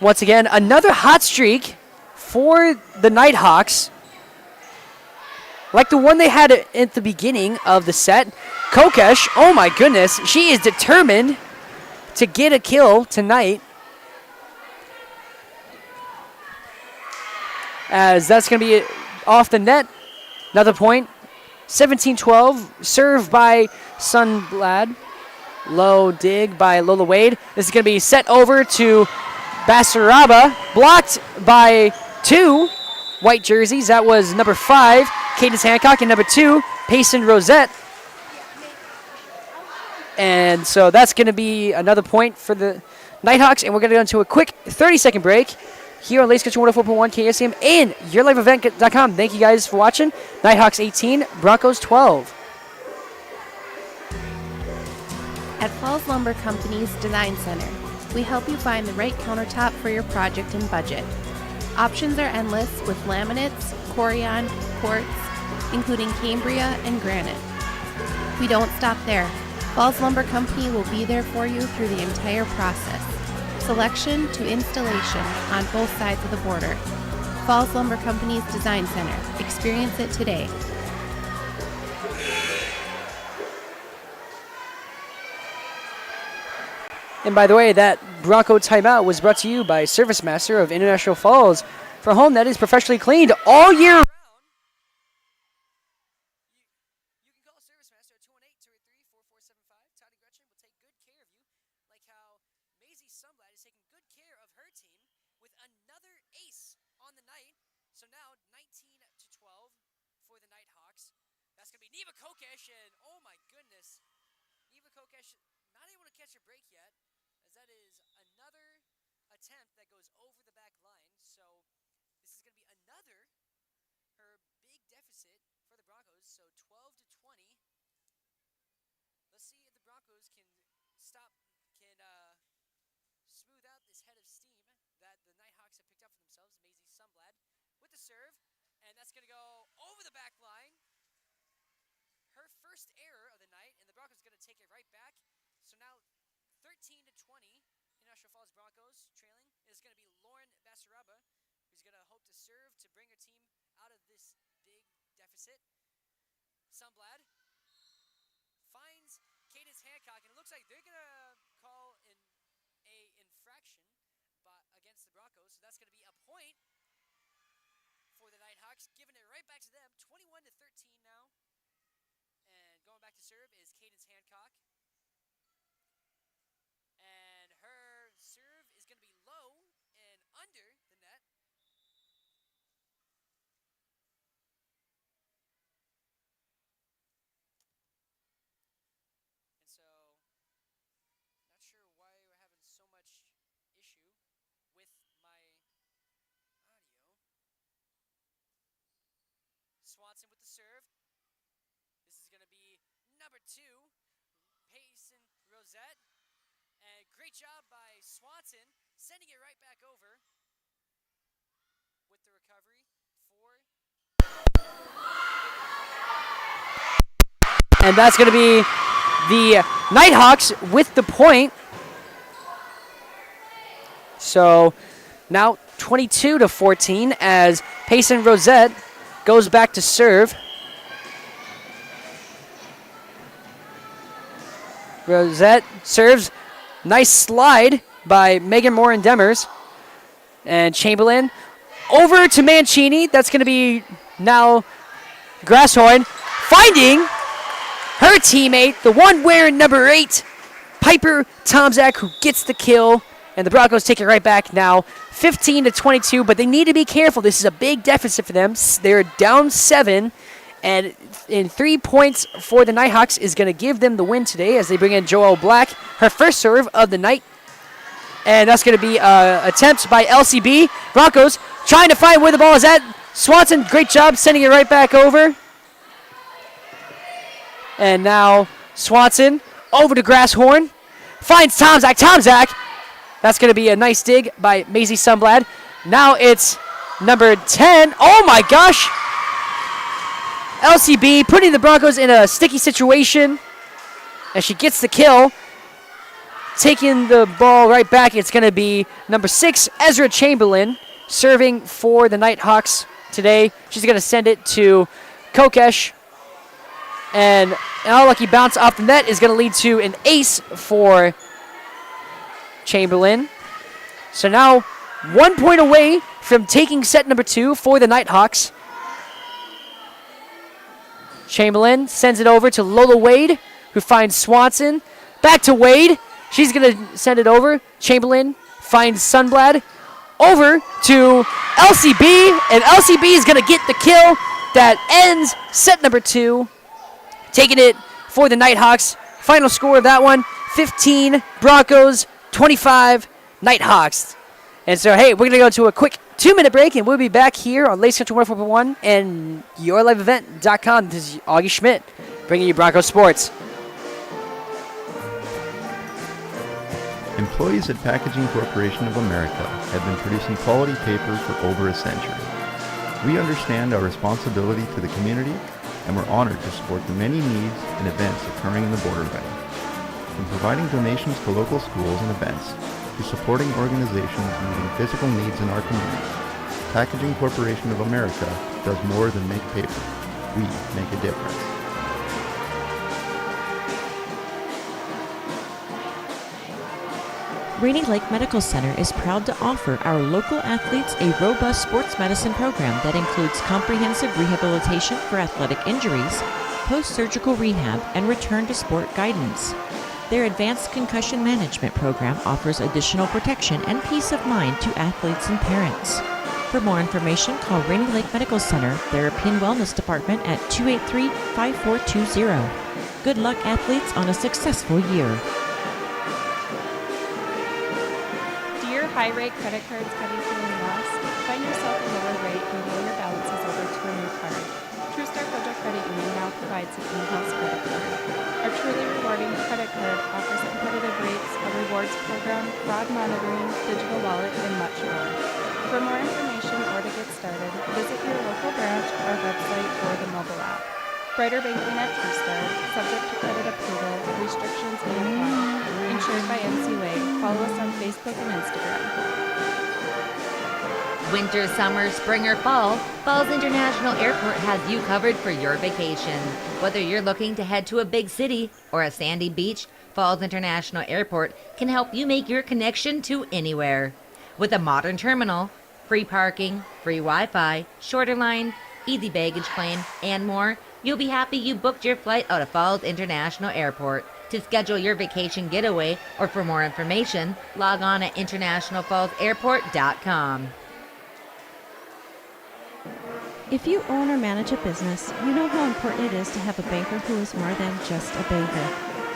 Once again, another hot streak for the Nighthawks. Like the one they had at the beginning of the set. Kokesh, oh my goodness, she is determined to get a kill tonight. As that's going to be off the net. Another point. 17-12. Served by Sunblad. Low dig by Lola Wade. This is going to be set over to Basaraba. Blocked by 2 white jerseys. That was number 5, Cadence Hancock, and number 2, Payson Rosette. And so that's going to be another point for the Nighthawks, and we're going to go into a quick 30-second break here on Lace Country 104.1 KSM and YourLiveEvent.com. Thank you guys for watching. Nighthawks 18, Broncos 12. At Falls Lumber Company's Design Center, we help you find the right countertop for your project and budget. Options are endless with laminates, Corian, quartz, including Cambria and granite. We don't stop there. Falls Lumber Company will be there for you through the entire process, selection to installation on both sides of the border. Falls Lumber Company's Design Center. Experience it today. And by the way, that Bronco timeout was brought to you by Service Master of International Falls for a home that is professionally cleaned all year round. You can call Service Master at 218-283-4475. Todd and Gretchen will take good care of you, like how Maisie Sunblad is taking good care of her team with another ace on the night. So now 19-12 for the Nighthawks. That's going to be Neva Kokesh, and oh my goodness, Neva Kokesh not able to catch a break yet. That is another attempt that goes over the back line. So this is going to be another her big deficit for the Broncos. So 12-20. Let's see if the Broncos can smooth out this head of steam that the Nighthawks have picked up for themselves. Maisie Sunblad with the serve, and that's going to go over the back line. Her first error of the night, and the Broncos are going to take it right back. So now 13-20, International Falls Broncos trailing. Is going to be Lauren Basaraba, who's going to hope to serve to bring her team out of this big deficit. Sunblad finds Cadence Hancock, and it looks like they're going to call an infraction against the Broncos. So that's going to be a point for the Nighthawks, giving it right back to them. 21-13 now. And going back to serve is Cadence Hancock. And her serve is going to be low and under the net. And so, not sure why we're having so much issue with my audio. Swanson with the serve. This is going to be number 2, Payson Rosette. And great job by Swanson, sending it right back over with the recovery for. And that's going to be the Nighthawks with the point. So now 22-14 as Payson Rosette goes back to serve. Rosette serves. Nice slide by Megan Moore and Demers. And Chamberlain over to Mancini. That's going to be now Grasshorn finding her teammate, the one wearing number 8, Piper Tomzak, who gets the kill. And the Broncos take it right back now, 15-22. But they need to be careful. This is a big deficit for them. They're down 7. And in 3 points for the Nighthawks is going to give them the win today as they bring in Joelle Black, her first serve of the night. And that's going to be an attempt by LCB. Broncos trying to find where the ball is at. Swanson, great job sending it right back over. And now Swanson over to Grasshorn. Finds Tomzak. Tomzak. That's going to be a nice dig by Maisie Sunblad. Now it's number 10. Oh my gosh. LCB putting the Broncos in a sticky situation as she gets the kill. Taking the ball right back, it's going to be number 6, Ezra Chamberlain, serving for the Nighthawks today. She's going to send it to Kokesh. And an unlucky bounce off the net is going to lead to an ace for Chamberlain. So now 1 point away from taking set number 2 for the Nighthawks. Chamberlain sends it over to Lola Wade, who finds Swanson. Back to Wade. She's going to send it over. Chamberlain finds Sunblad. Over to LCB, and LCB is going to get the kill that ends set number 2. Taking it for the Nighthawks. Final score of that one, 15 Broncos, 25 Nighthawks. And so, hey, we're going to go to a quick 2-minute break, and we'll be back here on Lace Country 104.1 and YourLiveEvent.com. This is Augie Schmidt bringing you Broncos Sports. Employees at Packaging Corporation of America have been producing quality paper for over a century. We understand our responsibility to the community, and we're honored to support the many needs and events occurring in the Borderland. From providing donations to local schools and events, to supporting organizations meeting physical needs in our community, Packaging Corporation of America does more than make paper. We make a difference. Rainy Lake Medical Center is proud to offer our local athletes a robust sports medicine program that includes comprehensive rehabilitation for athletic injuries, post-surgical rehab, and return to sport guidance. Their advanced concussion management program offers additional protection and peace of mind to athletes and parents. For more information, call Rainy Lake Medical Center, Therapy and Wellness Department at 283-5420. Good luck, athletes, on a successful year. High rate credit cards have you feeling lost? Find yourself a lower rate and roll your balances over to a new card. TrueStar Federal Credit Union now provides an in-house credit card. Our truly rewarding credit card offers competitive rates, a rewards program, fraud monitoring, digital wallet, and much more. For more information or to get started, visit your local branch, our website, or the mobile app. Brighter banking at TrueStar, subject to credit approval, restrictions may apply. Insured by NCUA. Follow us on Facebook and Instagram. Winter, summer, spring, or fall, Falls International Airport has you covered for your vacation. Whether you're looking to head to a big city or a sandy beach, Falls International Airport can help you make your connection to anywhere. With a modern terminal, free parking, free Wi-Fi, shorter line, easy baggage claim, and more, you'll be happy you booked your flight out of Falls International Airport. To schedule your vacation getaway or for more information, log on at internationalfallsairport.com. If you own or manage a business, you know how important it is to have a banker who is more than just a banker.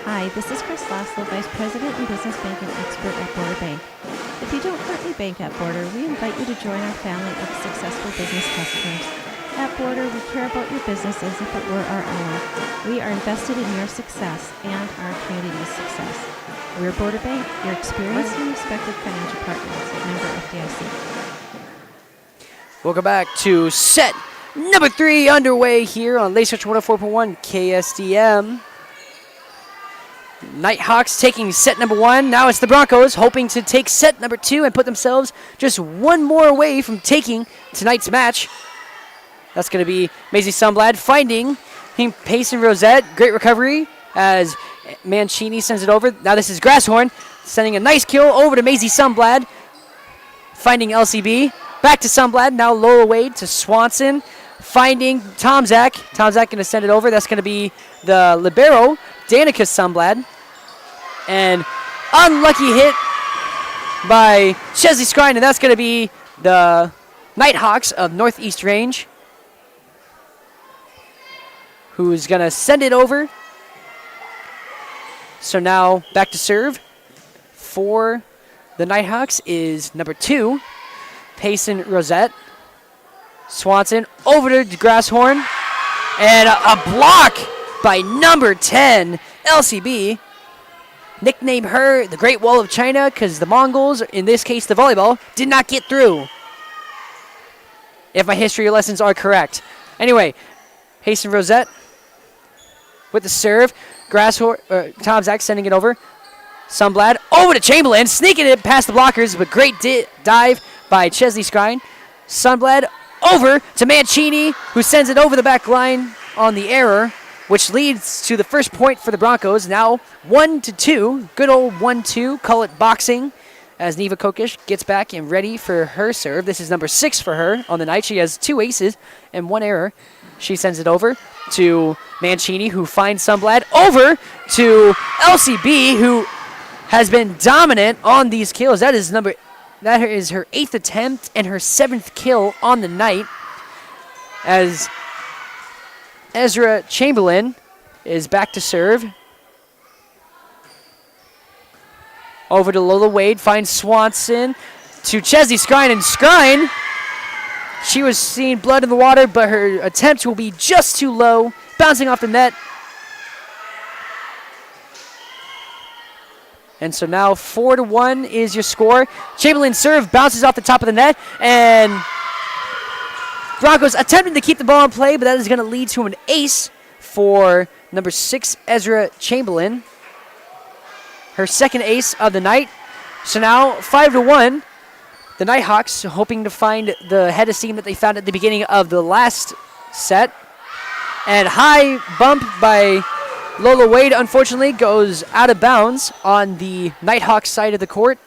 Hi, this is Chris Laszlo, Vice President and Business Banking Expert at Border Bank. If you don't currently bank at Border, we invite you to join our family of successful business customers. At Border, we care about your business as if it were our own. We are invested in your success and our community's success. We're Border Bank, your experienced and respected financial partners. Member FDIC. Welcome back to set number 3 underway here on Lace Country 104.1 KSDM. Nighthawks taking set number 1. Now it's the Broncos hoping to take set number 2 and put themselves just one more away from taking tonight's match. That's going to be Maisie Sunblad finding Payson Rosette. Great recovery as Mancini sends it over. Now this is Grasshorn sending a nice kill over to Maisie Sunblad. Finding LCB. Back to Sunblad. Now Lola Wade to Swanson. Finding Tomzak. Tomzak going to send it over. That's going to be the libero, Danica Sunblad. And unlucky hit by Chesley Scrine, and that's going to be the Nighthawks of Northeast Range, who's going to send it over. So now back to serve for the Nighthawks is number 2, Payson Rosette. Swanson over to Grasshorn. And a block by number 10, LCB. Nickname her the Great Wall of China because the Mongols, in this case the volleyball, did not get through. If my history lessons are correct. Anyway, Payson Rosette with the serve. Tomzak sending it over. Sunblad over to Chamberlain, sneaking it past the blockers, but great dive by Chesley Scrine. Sunblad over to Mancini, who sends it over the back line on the error, which leads to the first point for the Broncos. Now 1-2, good old 1-2, call it boxing, as Neva Kokish gets back and ready for her serve. This is number 6 for her on the night. She has 2 aces and 1 error. She sends it over. to Mancini, who finds Sunblad. Over to LCB, who has been dominant on these kills. That is her 8th attempt and her 7th kill on the night. As Ezra Chamberlain is back to serve. Over to Lola Wade, finds Swanson to Chesley Skrine, and Skrine, she was seeing blood in the water, but her attempt will be just too low, bouncing off the net. And so now 4-1 is your score. Chamberlain's serve bounces off the top of the net, and Broncos attempting to keep the ball in play, but that is going to lead to an ace for number 6, Ezra Chamberlain. Her second ace of the night. So now 5-1. The Nighthawks hoping to find the head of steam that they found at the beginning of the last set. And high bump by Lola Wade, unfortunately, goes out of bounds on the Nighthawks side of the court,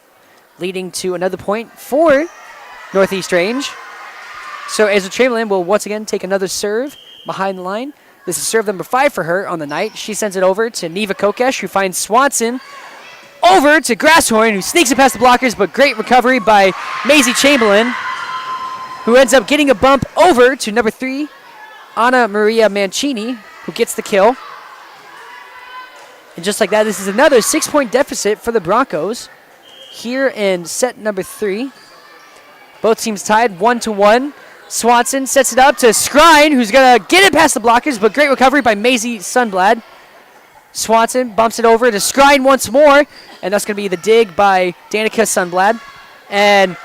leading to another point for Northeast Range. So Ezra Chamberlain will once again take another serve behind the line. This is serve number 5 for her on the night. She sends it over to Neva Kokesh, who finds Swanson. Over to Grasshorn, who sneaks it past the blockers, but great recovery by Maisie Chamberlain, who ends up getting a bump over to number 3, Anna Maria Mancini, who gets the kill. And just like that, this is another 6-point deficit for the Broncos here in set number 3. Both teams tied 1-1. Swanson sets it up to Skrine, who's going to get it past the blockers, but great recovery by Maisie Sunblad. Swanson bumps it over to Skrine once more, and that's going to be the dig by Danica Sunblad. And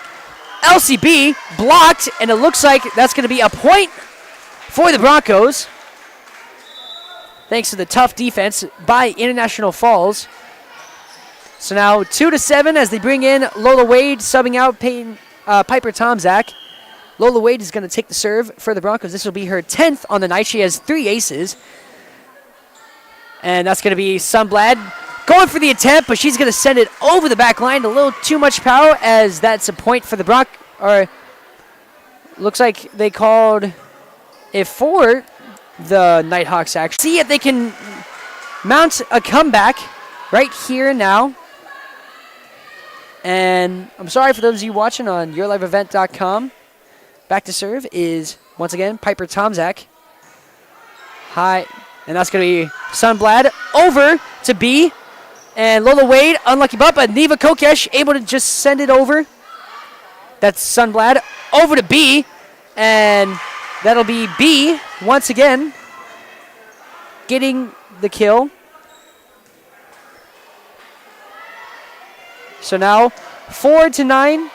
LCB blocked, and it looks like that's going to be a point for the Broncos, thanks to the tough defense by International Falls. So now 2-7 as they bring in Lola Wade, subbing out Piper Tomzak. Lola Wade is going to take the serve for the Broncos. This will be her 10th on the night. She has 3 aces. And that's going to be Sunblad going for the attempt, but she's going to send it over the back line. A little too much power, as that's a point for the or looks like they called it for the Nighthawks, actually. See if they can mount a comeback right here and now. And I'm sorry for those of you watching on yourliveevent.com. Back to serve is, once again, Piper Tomzak. High. And that's going to be Sunblad over to B. And Lola Wade, unlucky bump, but Neva Kokesh able to just send it over. That's Sunblad over to B. And that'll be B once again getting the kill. So now 4-9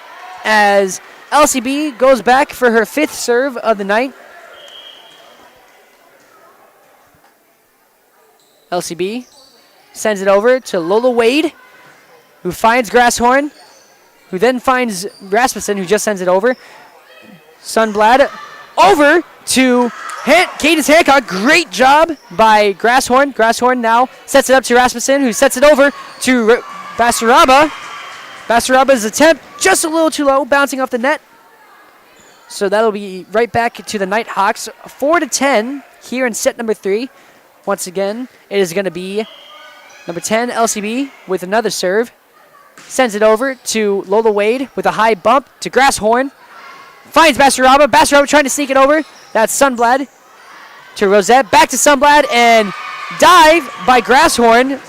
as LCB goes back for her 5th serve of the night. LCB sends it over to Lola Wade, who finds Grasshorn, who then finds Rasmussen, who just sends it over. Sunblad over to Cadence Hancock. Great job by Grasshorn. Grasshorn now sets it up to Rasmussen, who sets it over to Basaraba. Basaraba's attempt just a little too low, bouncing off the net. So that'll be right back to the Nighthawks. 4-10 here in set number 3. Once again, it is going to be number 10, LCB, with another serve. Sends it over to Lola Wade with a high bump to Grasshorn. Finds Basaraba. Basaraba trying to sneak it over. That's Sunblad to Rosette. Back to Sunblad, and dive by Grasshorn.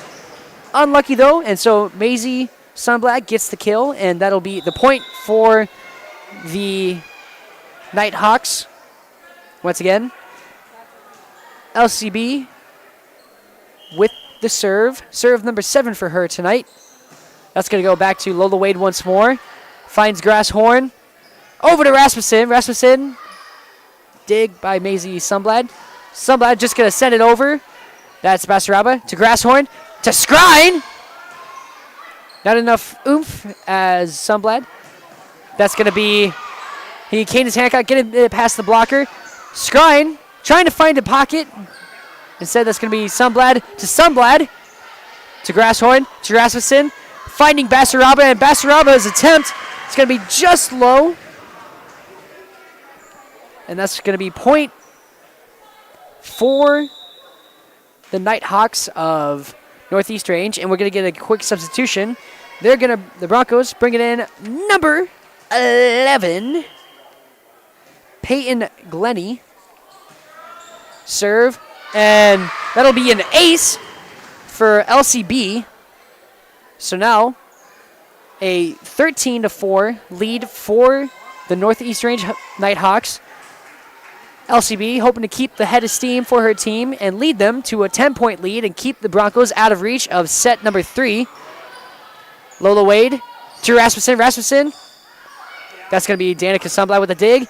Unlucky, though, and so Maisie Sunblad gets the kill, and that'll be the point for the Nighthawks. Once again, LCB with the serve. Serve number 7 for her tonight. That's going to go back to Lola Wade once more. Finds Grasshorn. Over to Rasmussen. Rasmussen. Dig by Maisie Sunblad. Sunblad just going to send it over. That's Basaraba to Grasshorn. To Skrine. Not enough oomph as Sunblad. That's going to be Cadence Hancock getting it past the blocker. Skrine trying to find a pocket. Instead, that's going to be Sunblad to Grasshorn, to Rasmussen, finding Basaraba, and Basaraba's attempt is going to be just low. And that's going to be point for the Nighthawks of Northeast Range, and we're going to get a quick substitution. The Broncos bring it in number 11, Peyton Glennie. Serve, and that'll be an ace for LCB. So now a 13-4 lead for the Northeast Range Nighthawks. LCB hoping to keep the head of steam for her team and lead them to a 10-point lead and keep the Broncos out of reach of set number 3. Lola Wade to Rasmussen. Rasmussen. That's going to be Danica Sunblad with a dig.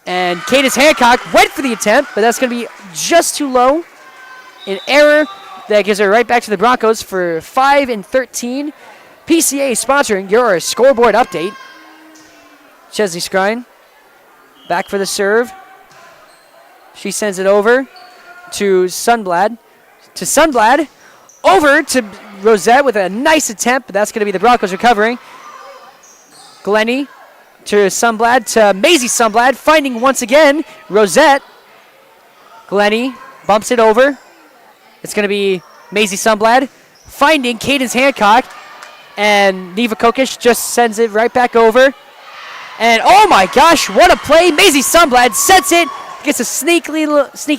And Cadence Hancock went for the attempt, but that's going to be just too low. An error that gives her right back to the Broncos for 5-13. PCA sponsoring your scoreboard update. Chesley Skrine back for the serve. She sends it over to Sunblad. Over to Rosette with a nice attempt, but that's going to be the Broncos recovering. Glennie to Sunblad, to Maisie Sunblad, finding once again Rosette. Glennie bumps it over. It's going to be Maisie Sunblad finding Cadence Hancock, and Neva Kokish just sends it right back over. And oh my gosh, what a play. Maisie Sunblad sets it, gets a sneaky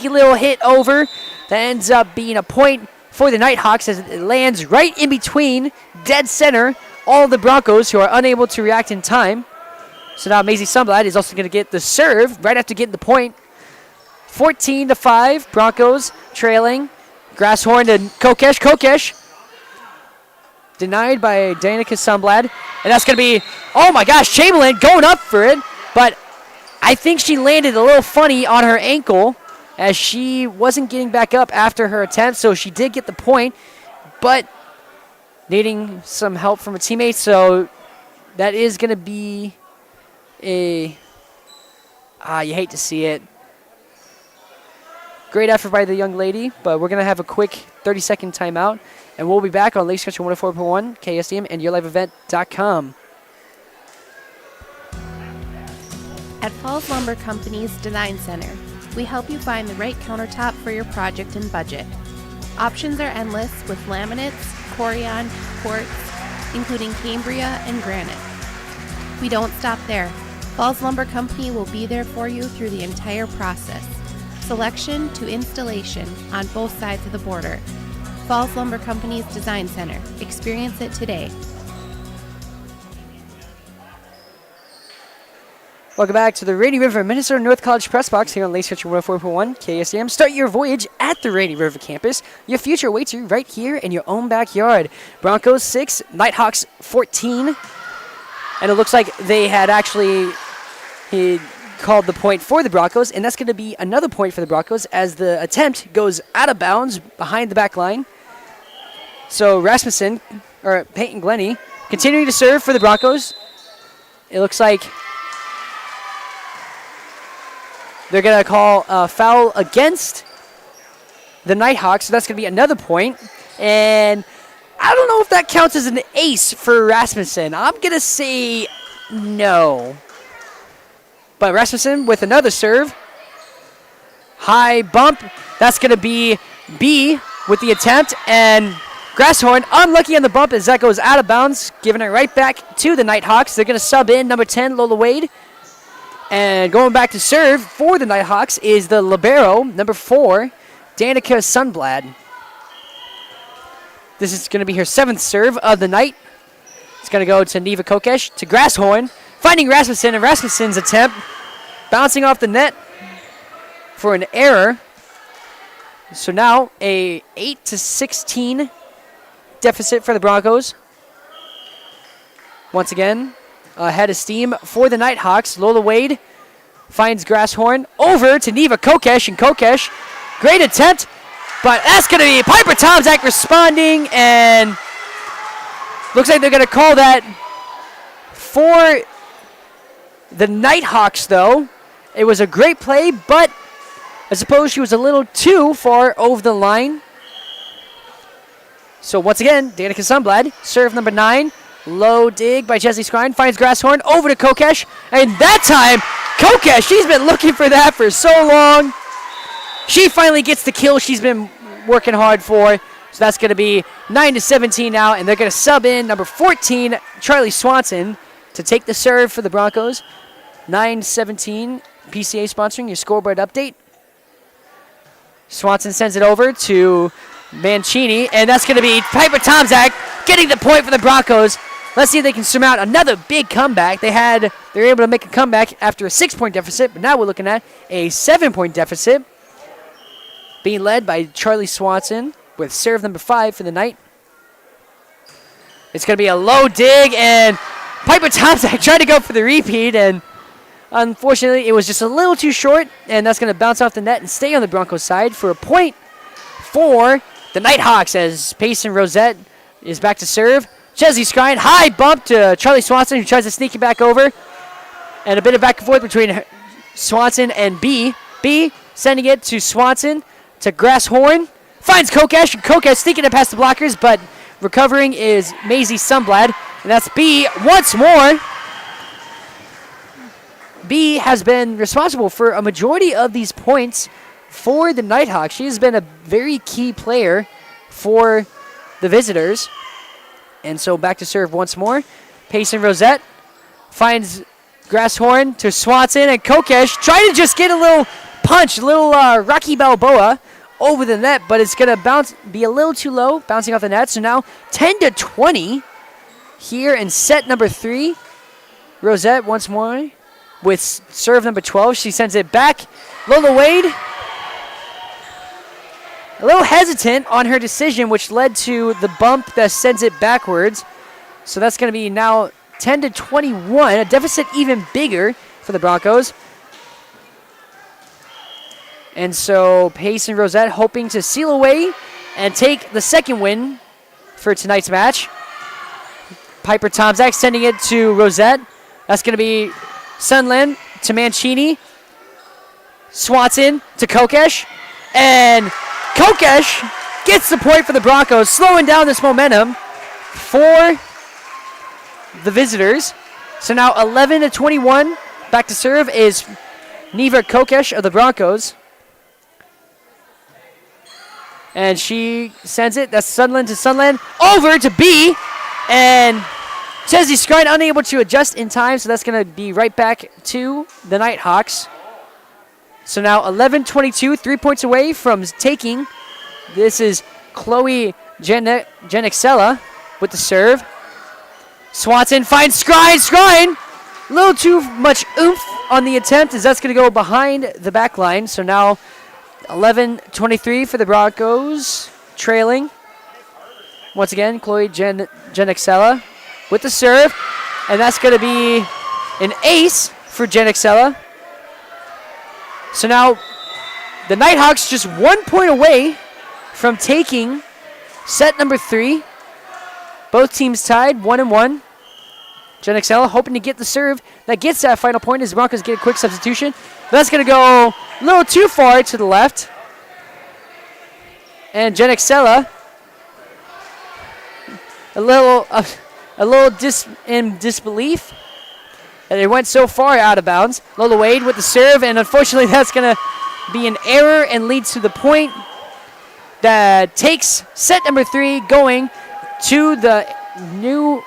little hit over that ends up being a point for the Nighthawks as it lands right in between, dead center, all the Broncos who are unable to react in time. So now Maisie Sunblad is also going to get the serve right after getting the point. 14-5, Broncos trailing. Grasshorn to Kokesh. Kokesh denied by Danica Sunblad. And that's going to be, oh my gosh, Chamberlain going up for it. But I think she landed a little funny on her ankle as she wasn't getting back up after her attempt. So she did get the point, but needing some help from a teammate. So that is going to be you hate to see it. Great effort by the young lady, but we're going to have a quick 30-second timeout, and we'll be back on Lakes Country 104.1, KSDM, and YourLiveEvent.com. At Falls Lumber Company's Design Center, we help you find the right countertop for your project and budget. Options are endless with laminates, Corian, quartz, including Cambria and granite. We don't stop there. Falls Lumber Company will be there for you through the entire process, selection to installation on both sides of the border. Falls Lumber Company's Design Center. Experience it today. Welcome back to the Rainy River Minnesota North College Press Box here on Lakes Country 104.1 KSDM. Start your voyage at the Rainy River campus. Your future awaits you right here in your own backyard. Broncos 6, Nighthawks 14. And it looks like they had actually called the point for the Broncos, and that's going to be another point for the Broncos as the attempt goes out of bounds behind the back line. So Peyton Glennie, continuing to serve for the Broncos. It looks like they're going to call a foul against the Nighthawks, so that's going to be another point. And I don't know if that counts as an ace for Rasmussen. I'm going to say no. But Rasmussen with another serve. High bump. That's going to be B with the attempt. And Grasshorn unlucky on the bump as that goes out of bounds, giving it right back to the Nighthawks. They're going to sub in number 10, Lola Wade. And going back to serve for the Nighthawks is the libero, number 4, Danica Sunblad. This is going to be her 7th serve of the night. It's going to go to Neva Kokesh, to Grasshorn, finding Rasmussen, and Rasmussen's attempt bouncing off the net for an error. So now a 8-16 deficit for the Broncos. Once again, head of steam for the Nighthawks. Lola Wade finds Grasshorn over to Neva Kokesh, and Kokesh, great attempt, but that's going to be Piper Tomczak responding, and looks like they're going to call that for the Nighthawks, though. It was a great play, but I suppose she was a little too far over the line. So once again, Danica Sunblad, serve number 9. Low dig by Chesley Skrine, finds Grasshorn over to Kokesh, and that time, Kokesh, she's been looking for that for so long. She finally gets the kill she's been working hard for. So that's going to be 9-17 now, and they're going to sub in number 14, Charlie Swanson, to take the serve for the Broncos. 9-17, PCA sponsoring your scoreboard update. Swanson sends it over to Mancini, and that's going to be Piper Tomczak getting the point for the Broncos. Let's see if they can surmount another big comeback. They're able to make a comeback after a 6-point deficit, but now we're looking at a 7-point deficit, being led by Charlie Swanson with serve number 5 for the night. It's going to be a low dig, and Piper Tomczak tried to go for the repeat, and unfortunately, it was just a little too short, and that's going to bounce off the net and stay on the Broncos side for a point for the Nighthawks as Payson Rosette is back to serve. Chesley Scrine, high bump to Charlie Swanson, who tries to sneak it back over, and a bit of back and forth between Swanson and B. B sending it to Swanson to Grasshorn. Finds Kokesh, and Kokesh sneaking it past the blockers, but recovering is Maisie Sunblad, and that's B once more. B has been responsible for a majority of these points for the Nighthawks. She has been a very key player for the visitors. And so back to serve once more. Payson Rosette finds Grasshorn to Swanson, and Kokesh trying to just get a little punch, a little Rocky Balboa over the net, but it's going to be a little too low, bouncing off the net. So now 10-20 here in set number 3. Rosette once more with serve number 12. She sends it back. Lola Wade, a little hesitant on her decision, which led to the bump that sends it backwards. So that's going to be now 10-21, a deficit even bigger for the Broncos. And so Payson Rosette hoping to seal away and take the second win for tonight's match. Piper Tomczak sending it to Rosette. That's going to be Sunland to Mancini. Swanson to Kokesh. And Kokesh gets the point for the Broncos, slowing down this momentum for the visitors. So now 11-21. Back to serve is Neva Kokesh of the Broncos. And she sends it. That's Sunland to Sunland. Over to B. And Chesley Scrine unable to adjust in time, so that's going to be right back to the Nighthawks. So now 11-22, 3 points away from taking. This is Chloe Genixella with the serve. Swanson finds Scrine. Scrine, a little too much oomph on the attempt as that's going to go behind the back line. So now 11-23 for the Broncos, trailing. Once again, Chloe Genixella with the serve, and that's going to be an ace for Genixella. So now the Nighthawks just 1 point away from taking set number 3. Both teams tied 1-1. Genixella hoping to get the serve that gets that final point as the Broncos get a quick substitution. That's going to go a little too far to the left. And Genixella a little in disbelief that it went so far out of bounds. Lola Wade with the serve, and unfortunately that's going to be an error and leads to the point that takes set number 3 going to the new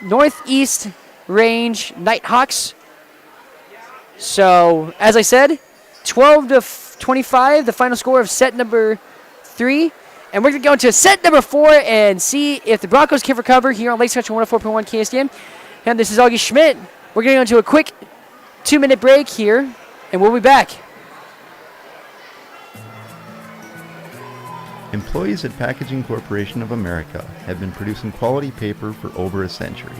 Northeast Range Nighthawks. So, as I said, 12-25, the final score of set number 3. And we're going to go into set number 4 and see if the Broncos can recover here on Lake Central 104.1 KSDM. And this is Augie Schmidt. We're going to go into a quick 2-minute break here, and we'll be back. Employees at Packaging Corporation of America have been producing quality paper for over a century.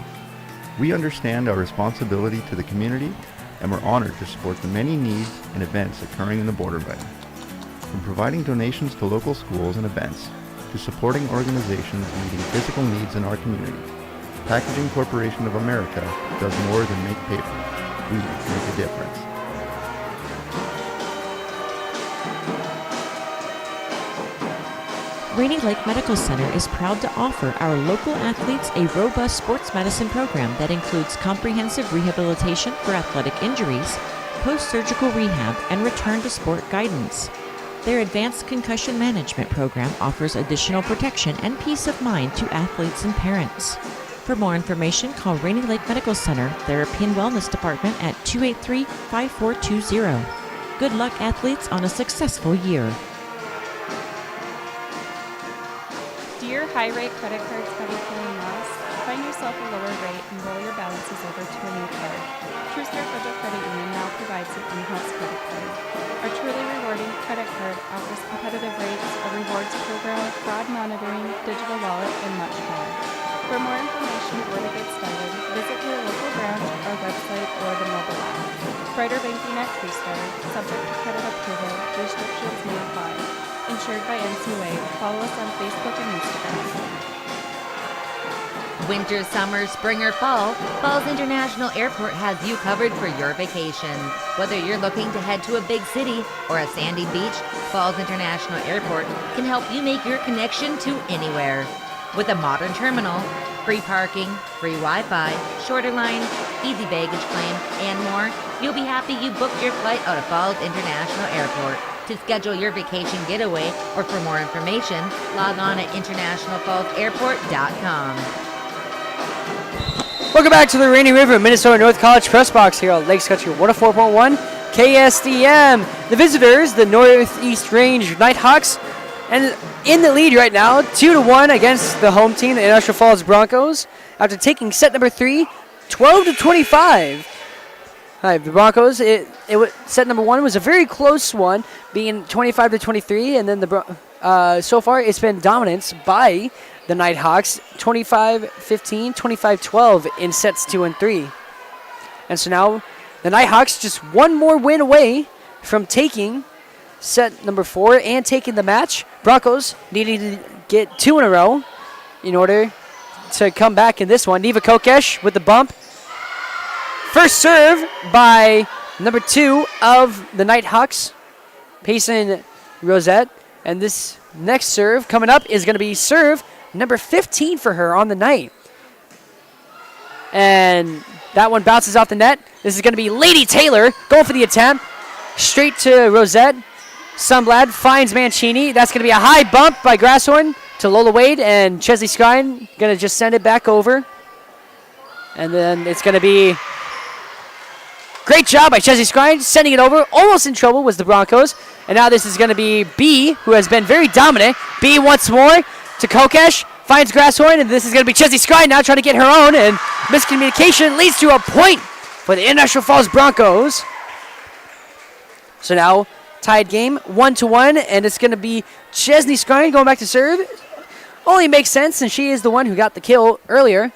We understand our responsibility to the community, and we're honored to support the many needs and events occurring in the Borderland. From providing donations to local schools and events, to supporting organizations meeting physical needs in our community, Packaging Corporation of America does more than make paper. We make a difference. Rainy Lake Medical Center is proud to offer our local athletes a robust sports medicine program that includes comprehensive rehabilitation for athletic injuries, post-surgical rehab, and return to sport guidance. Their advanced concussion management program offers additional protection and peace of mind to athletes and parents. For more information, call Rainy Lake Medical Center Therapy and Wellness Department at 283-5420. Good luck, athletes, on a successful year. Do your high-rate credit cards have you feeling lost? Find yourself a lower rate and roll your balances over to a new card. TrueStar Federal Credit Union now provides an in-house credit card. Our truly rewarding credit card offers competitive rates, a rewards program, fraud monitoring, digital wallet, and much more. For more information or to get started, visit your local branch, our website, or the mobile app. Brighter banking at TrueStar, subject to credit approval, restrictions may apply. Insured by NCUA. Follow us on Facebook and Instagram. Winter, summer, spring, or fall, Falls International Airport has you covered for your vacation. Whether you're looking to head to a big city or a sandy beach, Falls International Airport can help you make your connection to anywhere. With a modern terminal, free parking, free Wi-Fi, shorter line, easy baggage claim, and more, you'll be happy you booked your flight out of Falls International Airport. To schedule your vacation getaway or for more information, log on at internationalfallsairport.com. Welcome back to the Rainy River Minnesota North College Press Box here on Lakes Country 104.1 KSDM. The visitors, the Northeast Range Nighthawks, and in the lead right now, 2-1 against the home team, the Industrial Falls Broncos, after taking set number 3, 12-25. The Broncos, set number 1 was a very close one, being 25-23, and then so far it's been dominance by the Nighthawks, 25-15, 25-12 in sets 2 and 3. And so now the Nighthawks just one more win away from taking set number 4 and taking the match. Broncos needing to get 2 in a row in order to come back in this one. Neva Kokesh with the bump. First serve by number 2 of the Nighthawks, Payson Rosette. And this next serve coming up is going to be serve number 15 for her on the night. And that one bounces off the net. This is going to be Lady Taylor going for the attempt. Straight to Rosette. Sunblad finds Mancini. That's going to be a high bump by Grasshorn to Lola Wade. And Chesley Skine going to just send it back over. And then it's going to be great job by Chesley Skine sending it over. Almost in trouble was the Broncos. And now this is going to be B, who has been very dominant. B once more to Kokesh, finds Grasshorn, and this is going to be Chesley Skine now trying to get her own, and miscommunication leads to a point for the Industrial Falls Broncos. So now, tied game, 1-1, and it's going to be Chesley Skine going back to serve. Only makes sense, and she is the one who got the kill earlier.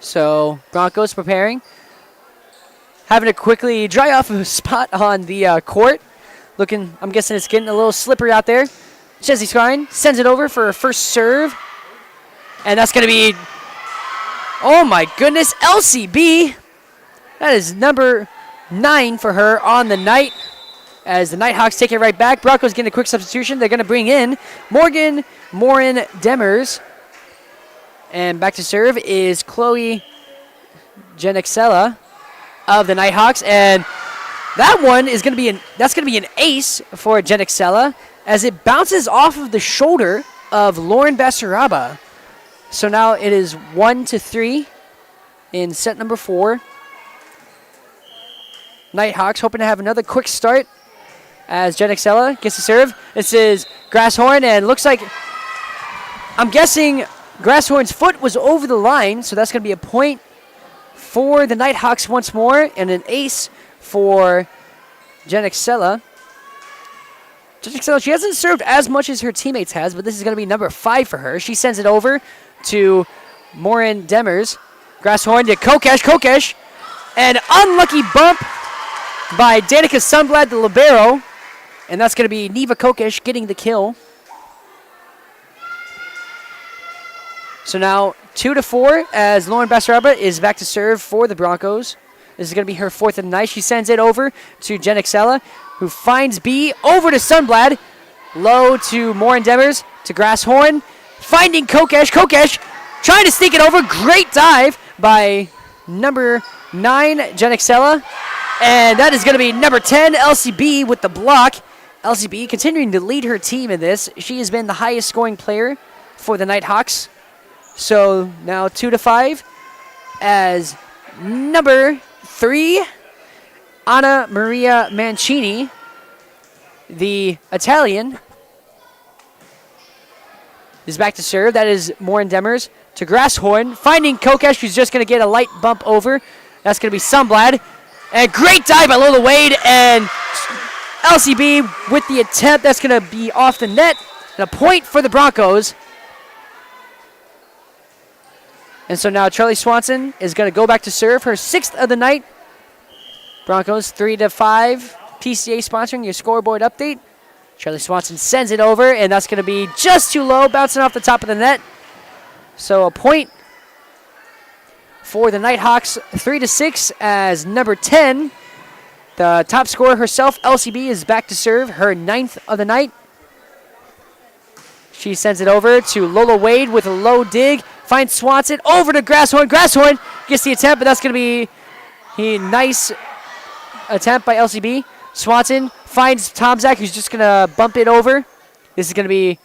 So, Broncos preparing. Having to quickly dry off a spot on the court. Looking, I'm guessing it's getting a little slippery out there. Chesley Skine sends it over for her first serve. And that's going to be, oh my goodness, LCB. That is number 9 for her on the night. As the Nighthawks take it right back. Broncos getting a quick substitution. They're going to bring in Morgan Morin Demers. And back to serve is Chloe Genexella of the Nighthawks. And that one is going to be an ace for Genexella, as it bounces off of the shoulder of Lauren Basaraba. So now it is 1-3 in set number 4. Nighthawks hoping to have another quick start as Genexella gets the serve. This is Grasshorn, and looks like, I'm guessing Grasshorn's foot was over the line, so that's going to be a point for the Nighthawks once more, and an ace for Genexella. She hasn't served as much as her teammates has, but this is going to be number 5 for her. She sends it over to Morin Demers. Grasshorn to Kokesh. Kokesh. An unlucky bump by Danica Sunblad, the libero. And that's going to be Neva Kokesh getting the kill. So now 2-4 as Lauren Basaraba is back to serve for the Broncos. This is going to be her 4th of the night. She sends it over to Genexella, who finds B over to Sunblad. Low to Morin Demers, to Grasshorn. Finding Kokesh. Kokesh trying to sneak it over. Great dive by number 9, Genexella. And that is going to be number 10, LCB, with the block. LCB continuing to lead her team in this. She has been the highest scoring player for the Nighthawks. So now 2-5 as number 3, Anna Maria Mancini, the Italian, is back to serve. That is Morin Demers to Grasshorn, finding Kokesh, who's just going to get a light bump over. That's going to be Sunblad. And great dive by Lola Wade, and LCB with the attempt. That's going to be off the net. And a point for the Broncos. And so now Charlie Swanson is going to go back to serve, her 6th of the night. Broncos 3-5. PCA sponsoring your scoreboard update. Charlie Swanson sends it over, and that's going to be just too low, bouncing off the top of the net. So a point for the Nighthawks, 3-6, as number 10, the top scorer herself, LCB, is back to serve, her 9th of the night. She sends it over to Lola Wade with a low dig, finds Swanson, over to Grasshorn. Grasshorn gets the attempt, but that's going to be a nice attempt by LCB. Swanson finds Tomzak, who's just going to bump it over. This is going to be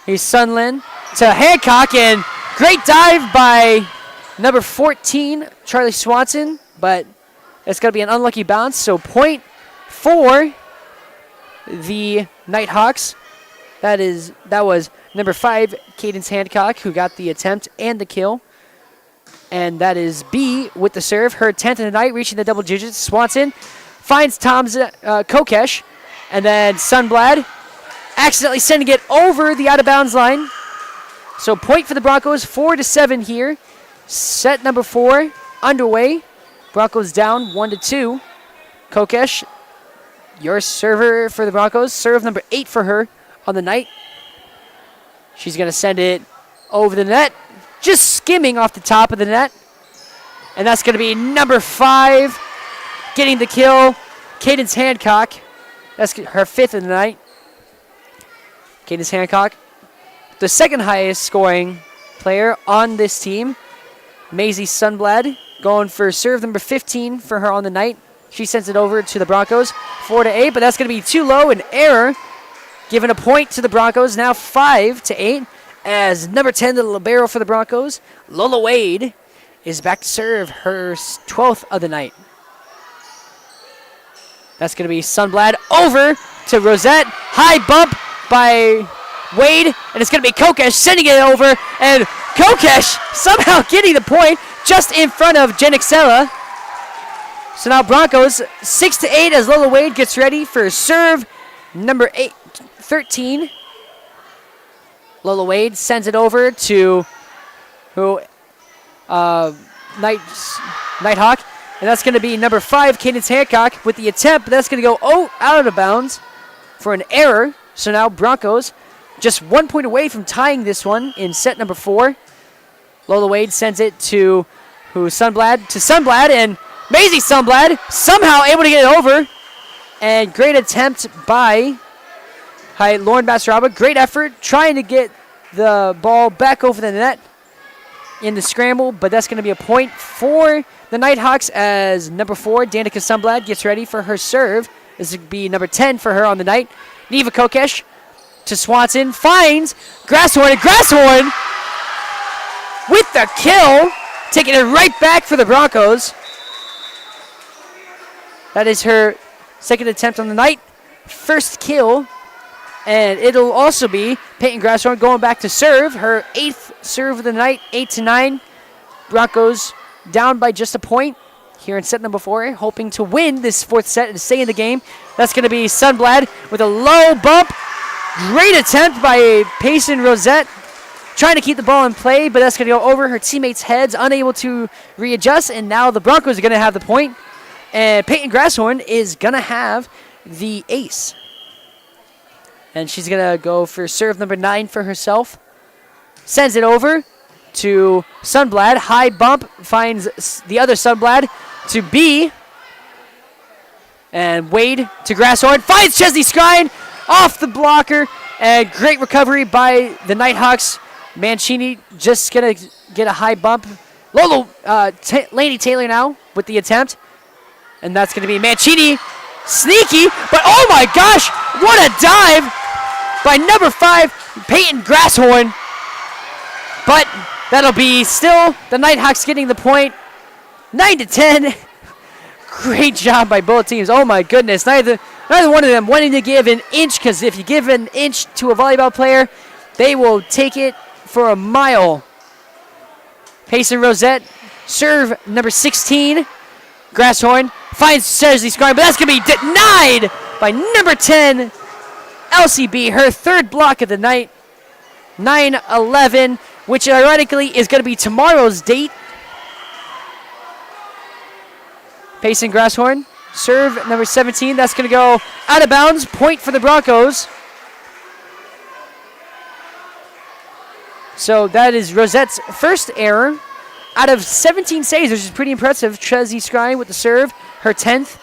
Sunlin to Hancock, and great dive by number 14, Charlie Swanson, but it's going to be an unlucky bounce. So point for the Nighthawks. That was number 5, Cadence Hancock, who got the attempt and the kill. And that is B with the serve, her 10th of the night, reaching the double digits. Swanson finds Kokesh, and then Sunblad accidentally sending it over the out-of-bounds line. So point for the Broncos, 4-7 here. Set number 4 underway. Broncos down 1-2. Kokesh, your server for the Broncos. Serve number 8 for her on the night. She's going to send it over the net, just skimming off the top of the net. And that's going to be number 5 getting the kill, Cadence Hancock. That's her 5th of the night. Cadence Hancock, the second highest scoring player on this team. Maisie Sunblad going for serve number 15 for her on the night. She sends it over to the Broncos, 4-8, but that's going to be too low, an error, giving a point to the Broncos, now 5-8, as number 10, the libero for the Broncos, Lola Wade, is back to serve, her 12th of the night. That's going to be Sunblad over to Rosette, high bump by Wade, and it's going to be Kokesh sending it over, and Kokesh somehow getting the point just in front of Jenixella. So now Broncos 6-8 as Lola Wade gets ready for serve number 13. Lola Wade sends it over to Nighthawk, and that's going to be number 5, Cadence Hancock, with the attempt, but that's going to go out of bounds for an error. So now Broncos just 1 point away from tying this one in set number 4. Lola Wade sends it to Sunblad, and Maisie Sunblad somehow able to get it over. And great attempt by Lauren Basaraba. Great effort trying to get the ball back over the net in the scramble, but that's going to be a point for the Nighthawks as number 4, Danica Sunblad, gets ready for her serve. This would be number 10 for her on the night. Neva Kokesh to Swanson, finds Grasshorn, and Grasshorn with the kill, taking it right back for the Broncos. That is her second attempt on the night, first kill, and it'll also be Peyton Grasshorn going back to serve, her 8th serve of the night, 8-9. Broncos down by just a point here in set number 4, hoping to win this 4th set and stay in the game. That's going to be Sunblad with a low bump. Great attempt by Payson Rosette, trying to keep the ball in play, but that's going to go over her teammates' heads, unable to readjust, and now the Broncos are going to have the point, and Peyton Grasshorn is going to have the ace. And she's going to go for serve number 9 for herself. Sends it over to Sunblad. High bump, finds the other Sunblad to B. And Wade to Grasshorn, finds Chesney Scrine off the blocker, and great recovery by the Nighthawks. Mancini just going to get a high bump. Lainey Taylor now with the attempt. And that's going to be Mancini. Sneaky, but oh my gosh, what a dive by number 5, Peyton Grasshorn. But that'll be still the Nighthawks getting the point. 9-10. Great job by both teams. Oh my goodness. Neither one of them wanting to give an inch, because if you give an inch to a volleyball player, they will take it for a mile. Payson Rosette, serve number 16. Grasshorn finds Chesley Scribe, but that's going to be denied by number 10, LCB, her 3rd block of the night. 9-11, which ironically is going to be tomorrow's date. Payson Grasshorn, serve number 17. That's going to go out of bounds. Point for the Broncos. So that is Rosette's first error out of 17 saves, which is pretty impressive. Chesley Scribe with the serve, her 10th.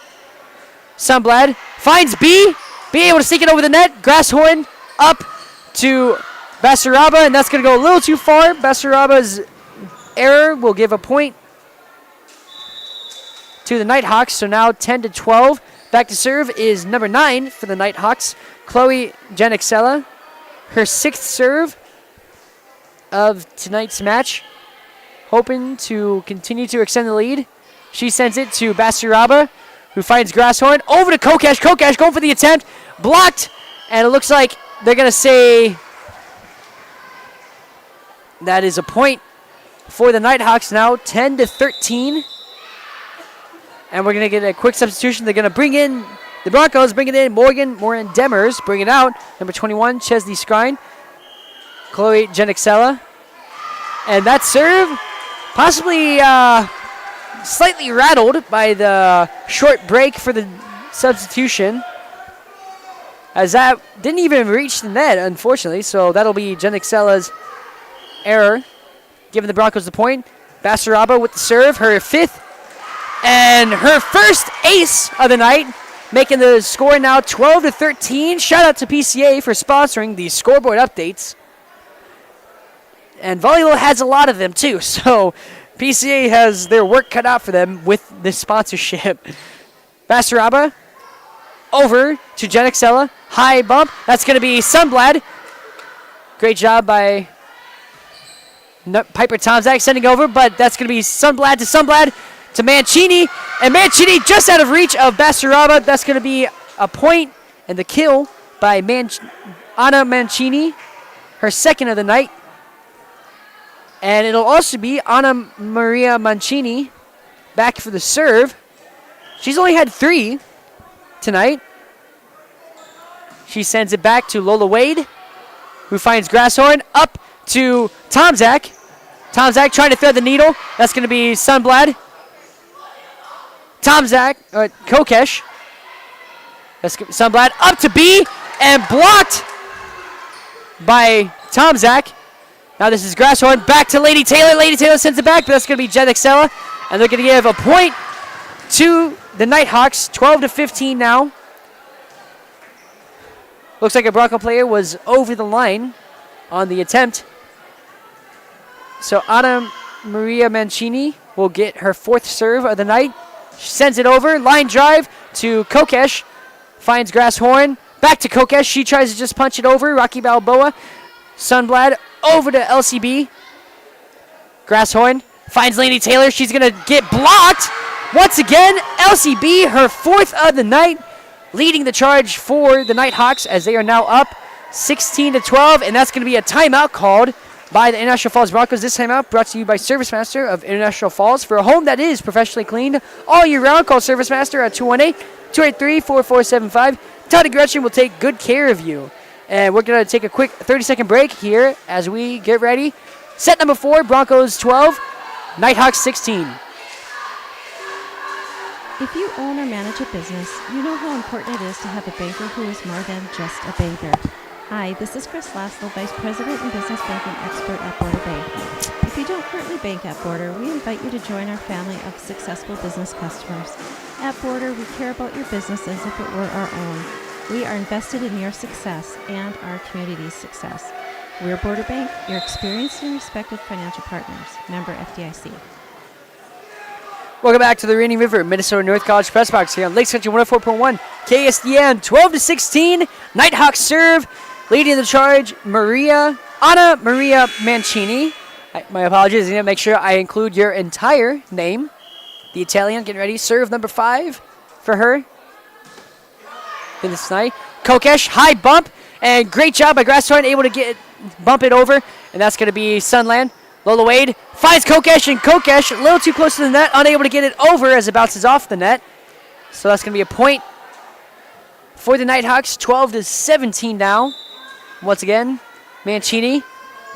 Sunblad finds B. B able to sneak it over the net. Grasshorn up to Basaraba, and that's going to go a little too far. Basaraba's error will give a point to the Nighthawks, so now 10-12. Back to serve is number 9 for the Nighthawks, Chloe Janixella. Her 6th serve of tonight's match, hoping to continue to extend the lead. She sends it to Basaraba, who finds Grasshorn. Over to Kokesh. Kokesh going for the attempt. Blocked, and it looks like they're going to say that is a point for the Nighthawks now, 10-13. And we're going to get a quick substitution. They're going to bring in the Broncos, bring it in Morgan Demers, bring it out. Number 21, Chesley Scrine, Chloe Janixella. And that serve possibly slightly rattled by the short break for the substitution, as that didn't even reach the net, unfortunately. So that'll be Janixella's error, giving the Broncos the point. Basaraba with the serve, her 5th. And her first ace of the night, making the score now 12-13. Shout out to PCA for sponsoring these scoreboard updates. And volleyball has a lot of them too, so PCA has their work cut out for them with this sponsorship. Basaraba over to Janixella. High bump. That's going to be Sunblad. Great job by Piper Tomzak sending over, but that's going to be Sunblad to Mancini. And Mancini just out of reach of Basaraba. That's going to be a point and the kill by Anna Mancini, her 2nd of the night. And it'll also be Anna Maria Mancini back for the serve. She's only had 3 tonight. She sends it back to Lola Wade, who finds Grasshorn. Up to Tomzak. Tomzak trying to thread the needle. That's going to be Sunblad. Kokesh. That's Sunblad up to B and blocked by Tomzak. Now this is Grasshorn back to Lady Taylor. Lady Taylor sends it back, but that's going to be Janixella. And they're going to give a point to the Nighthawks, 12-15 now. Looks like a Bronco player was over the line on the attempt. So Anna Maria Mancini will get her 4th serve of the night. She sends it over, line drive to Kokesh. Finds Grasshorn, back to Kokesh. She tries to just punch it over. Rocky Balboa. Sunblad over to LCB. Grasshorn finds Lady Taylor. She's going to get blocked. Once again, LCB, her 4th of the night, leading the charge for the Nighthawks as they are now up 16-12. And that's going to be a timeout called by the International Falls Broncos. This timeout brought to you by Service Master of International Falls. For a home that is professionally cleaned all year round, call Service Master at 218-283-4475. Todd and Gretchen will take good care of you. And we're going to take a quick 30-second break here as we get ready. Set number 4, Broncos 12, Nighthawks 16. If you own or manage a business, you know how important it is to have a banker who is more than just a banker. Hi, this is Chris Laszlo, Vice President and Business Banking Expert at Border Bank. If you don't currently bank at Border, we invite you to join our family of successful business customers. At Border, we care about your business as if it were our own. We are invested in your success and our community's success. We're Border Bank, your experienced and respected financial partners. Member FDIC. Welcome back to the Rainy River Minnesota North College Press Box here on Lakes Country 104.1 KSDN. 12-16, Nighthawks serve. Leading the charge, Anna Maria Mancini. My apologies, I need to make sure I include your entire name. The Italian getting ready. Serve number 5 for her. This night. Kokesh, high bump, and great job by Grasshorn, able to bump it over, and that's going to be Sunland. Lola Wade finds Kokesh, and Kokesh a little too close to the net, unable to get it over as it bounces off the net. So that's going to be a point for the Nighthawks. 12-17 now. Once again, Mancini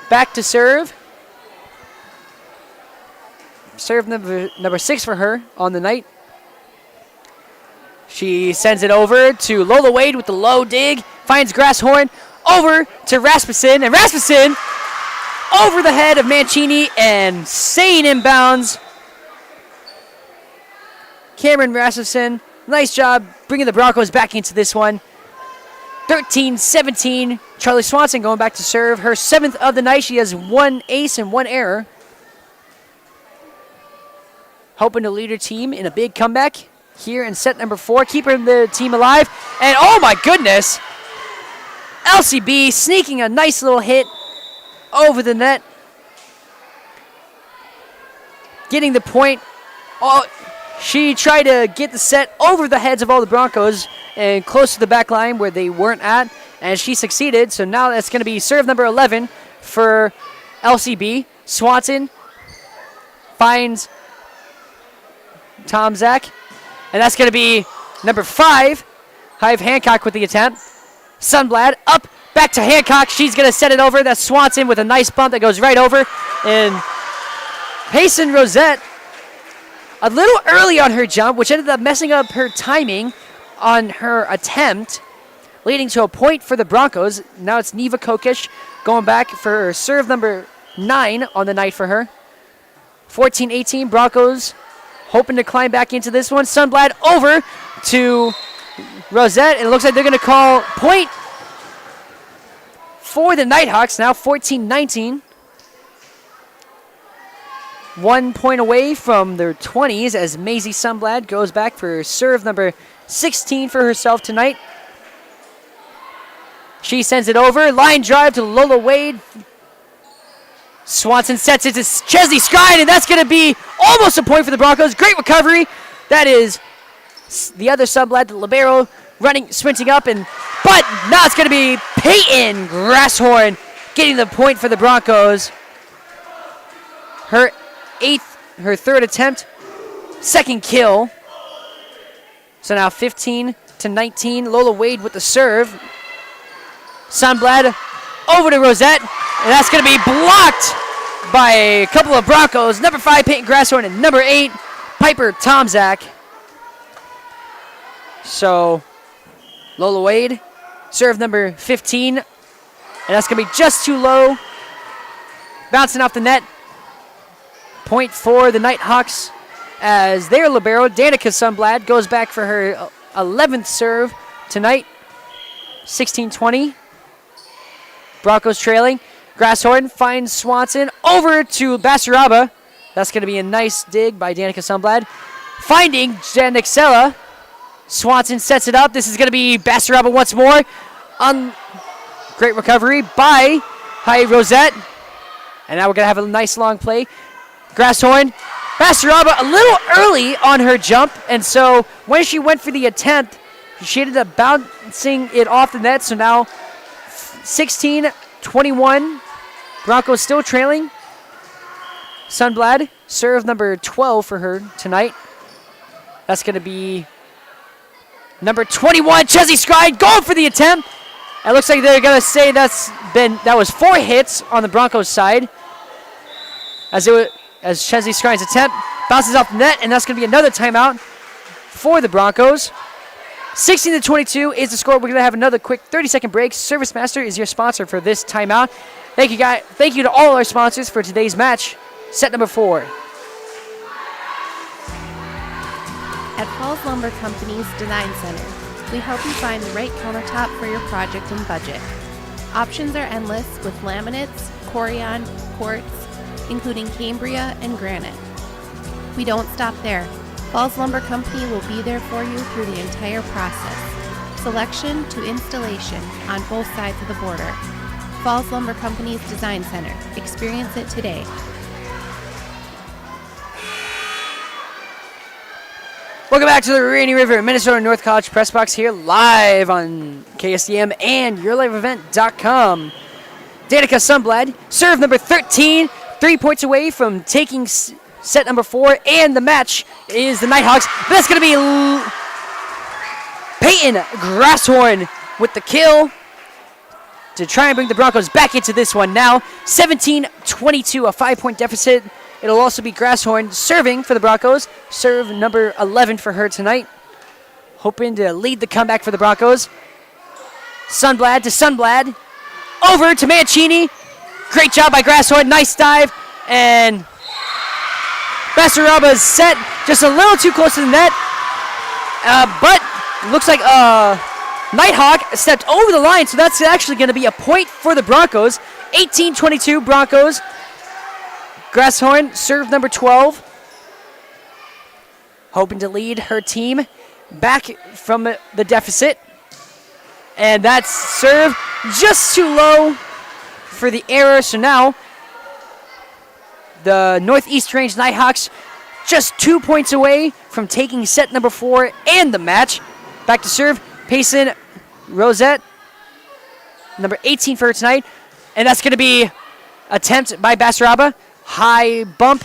back to serve. Serve number 6 for her on the night. She sends it over to Lola Wade with the low dig. Finds Grasshorn over to Rasmussen. And Rasmussen over the head of Mancini and staying inbounds. Cameron Rasmussen, nice job bringing the Broncos back into this one. 13-17. Charlie Swanson going back to serve. Her 7th of the night. She has 1 ace and 1 error. Hoping to lead her team in a big comeback here in set number 4. Keeping the team alive. And oh my goodness. LCB sneaking a nice little hit over the net. Getting the point. Oh, she tried to get the set over the heads of all the Broncos and close to the back line where they weren't at. And she succeeded. So now that's going to be serve number 11 for LCB. Swanson finds Tom Zach. And that's going to be number 5. Hive Hancock with the attempt. Sunblad up, back to Hancock. She's going to set it over. That's Swanson with a nice bump that goes right over. And Payson Rosette a little early on her jump, which ended up messing up her timing on her attempt, leading to a point for the Broncos. Now it's Neva Kokish going back for serve number 9 on the night for her. 14-18, Broncos hoping to climb back into this one. Sunblad over to Rosette, and it looks like they're going to call point for the Nighthawks. Now 14-19. 1 point away from their 20s as Maisie Sunblad goes back for serve number 16 for herself tonight. She sends it over. Line drive to Lola Wade. Swanson sets it to Chesley Scrine, and that's going to be almost a point for the Broncos. Great recovery. That is the other Sunblad, the libero, sprinting up, but now it's going to be Peyton Grasshorn getting the point for the Broncos. Her 3rd attempt, 2nd kill. So now 15-19. Lola Wade with the serve. Sunblad over to Rosette, and that's going to be blocked by a couple of Broncos. Number 5, Peyton Grasshorn, and number 8, Piper Tomzak. So Lola Wade, serve number 15, and that's going to be just too low. Bouncing off the net. Point for the Nighthawks as their libero, Danica Sunblad, goes back for her 11th serve tonight. 16-20. Broncos trailing. Grasshorn finds Swanson over to Basaraba. That's going to be a nice dig by Danica Sunblad. Finding Janixella. Swanson sets it up. This is going to be Basaraba once more. Great recovery by High Rosette. And now we're going to have a nice long play. Grasshorn, Basaraba a little early on her jump, and so when she went for the attempt, she ended up bouncing it off the net. So now 16-21, Broncos still trailing. Sunblad, serve number 12 for her tonight. That's going to be number 21, Chesley Scrine, going for the attempt. It looks like they're going to say that was 4 hits on the Broncos side. As Chesley Scrine's attempt bounces off the net, and that's going to be another timeout for the Broncos. 16-22 is the score. We're going to have another quick 30-second break. Service Master is your sponsor for this timeout. Thank you, guys. Thank you to all our sponsors for today's match. Set number 4. At Falls Lumber Company's Design Center, we help you find the right countertop for your project and budget. Options are endless with laminates, Corian, quartz, including Cambria and granite. We don't stop there. Falls Lumber Company will be there for you through the entire process, selection to installation on both sides of the border. Falls Lumber Company's Design Center. Experience it today. Welcome back to the Rainy River Minnesota North College Press Box here live on KSDM and YourLiveEvent.com. Danica Sundblad, serve number 13, 3 points away from taking set number 4, and the match is the Nighthawks. That's going to be Peyton Grasshorn with the kill to try and bring the Broncos back into this one now. 17-22, a 5-point deficit. It'll also be Grasshorn serving for the Broncos. Serve number 11 for her tonight. Hoping to lead the comeback for the Broncos. Sundblad to Sundblad. Over to Mancini. Great job by Grasshorn. Nice dive. And Basaraba's set just a little too close to the net. But looks like Nighthawk stepped over the line, so that's actually going to be a point for the Broncos. 18-22 Broncos. Grasshorn, serve number 12. Hoping to lead her team back from the deficit. And that's serve just too low for the error. So now the Northeast Range Nighthawks just 2 points away from taking set number 4 and the match. Back to serve, Payson Rosette, number 18 for her tonight. And that's going to be attempt by Basaraba. High bump.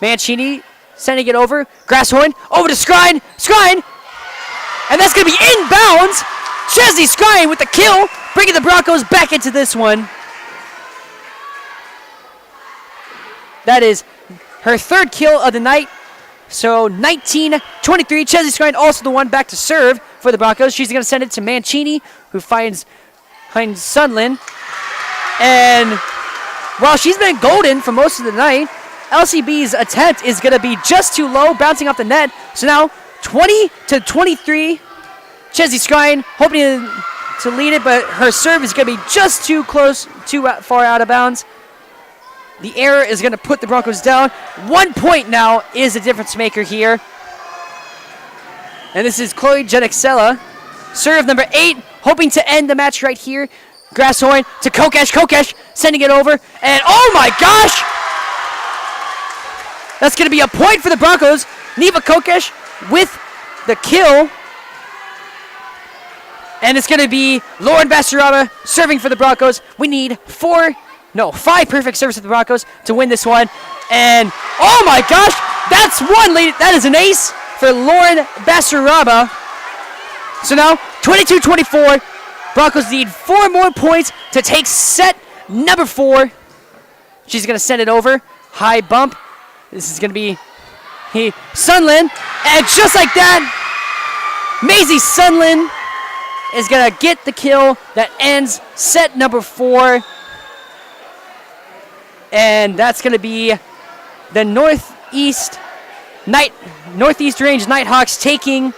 Mancini sending it over. Grasshorn over to Skrine. Skrine! And that's going to be inbounds. Chesney Skrine with the kill, bringing the Broncos back into this one. That is her third kill of the night. So 19-23. Chesney Skrine also the one back to serve for the Broncos. She's going to send it to Mancini, who finds Sunlin. And while she's been golden for most of the night, LCB's attempt is going to be just too low, bouncing off the net. So now 20-23. Chesney Skrine hoping to lead it, but her serve is going to be just too close, too far out of bounds. The error is going to put the Broncos down. 1 point now is the difference maker here. And this is Chloe Jenixella. Serve number 8, hoping to end the match right here. Grasshorn to Kokesh. Kokesh sending it over. And oh my gosh! That's going to be a point for the Broncos. Neva Kokesh with the kill. And it's going to be Lauren Basaraba serving for the Broncos. We need 5 perfect serves for the Broncos to win this one. And oh my gosh, that's one, lady. That is an ace for Lauren Basaraba. So now 22-24. Broncos need 4 more points to take set number 4. She's going to send it over. High bump. This is going to be Sunlin. And just like that, Maisie Sunlin is going to get the kill that ends set number 4. And that's going to be the Northeast Range Nighthawks taking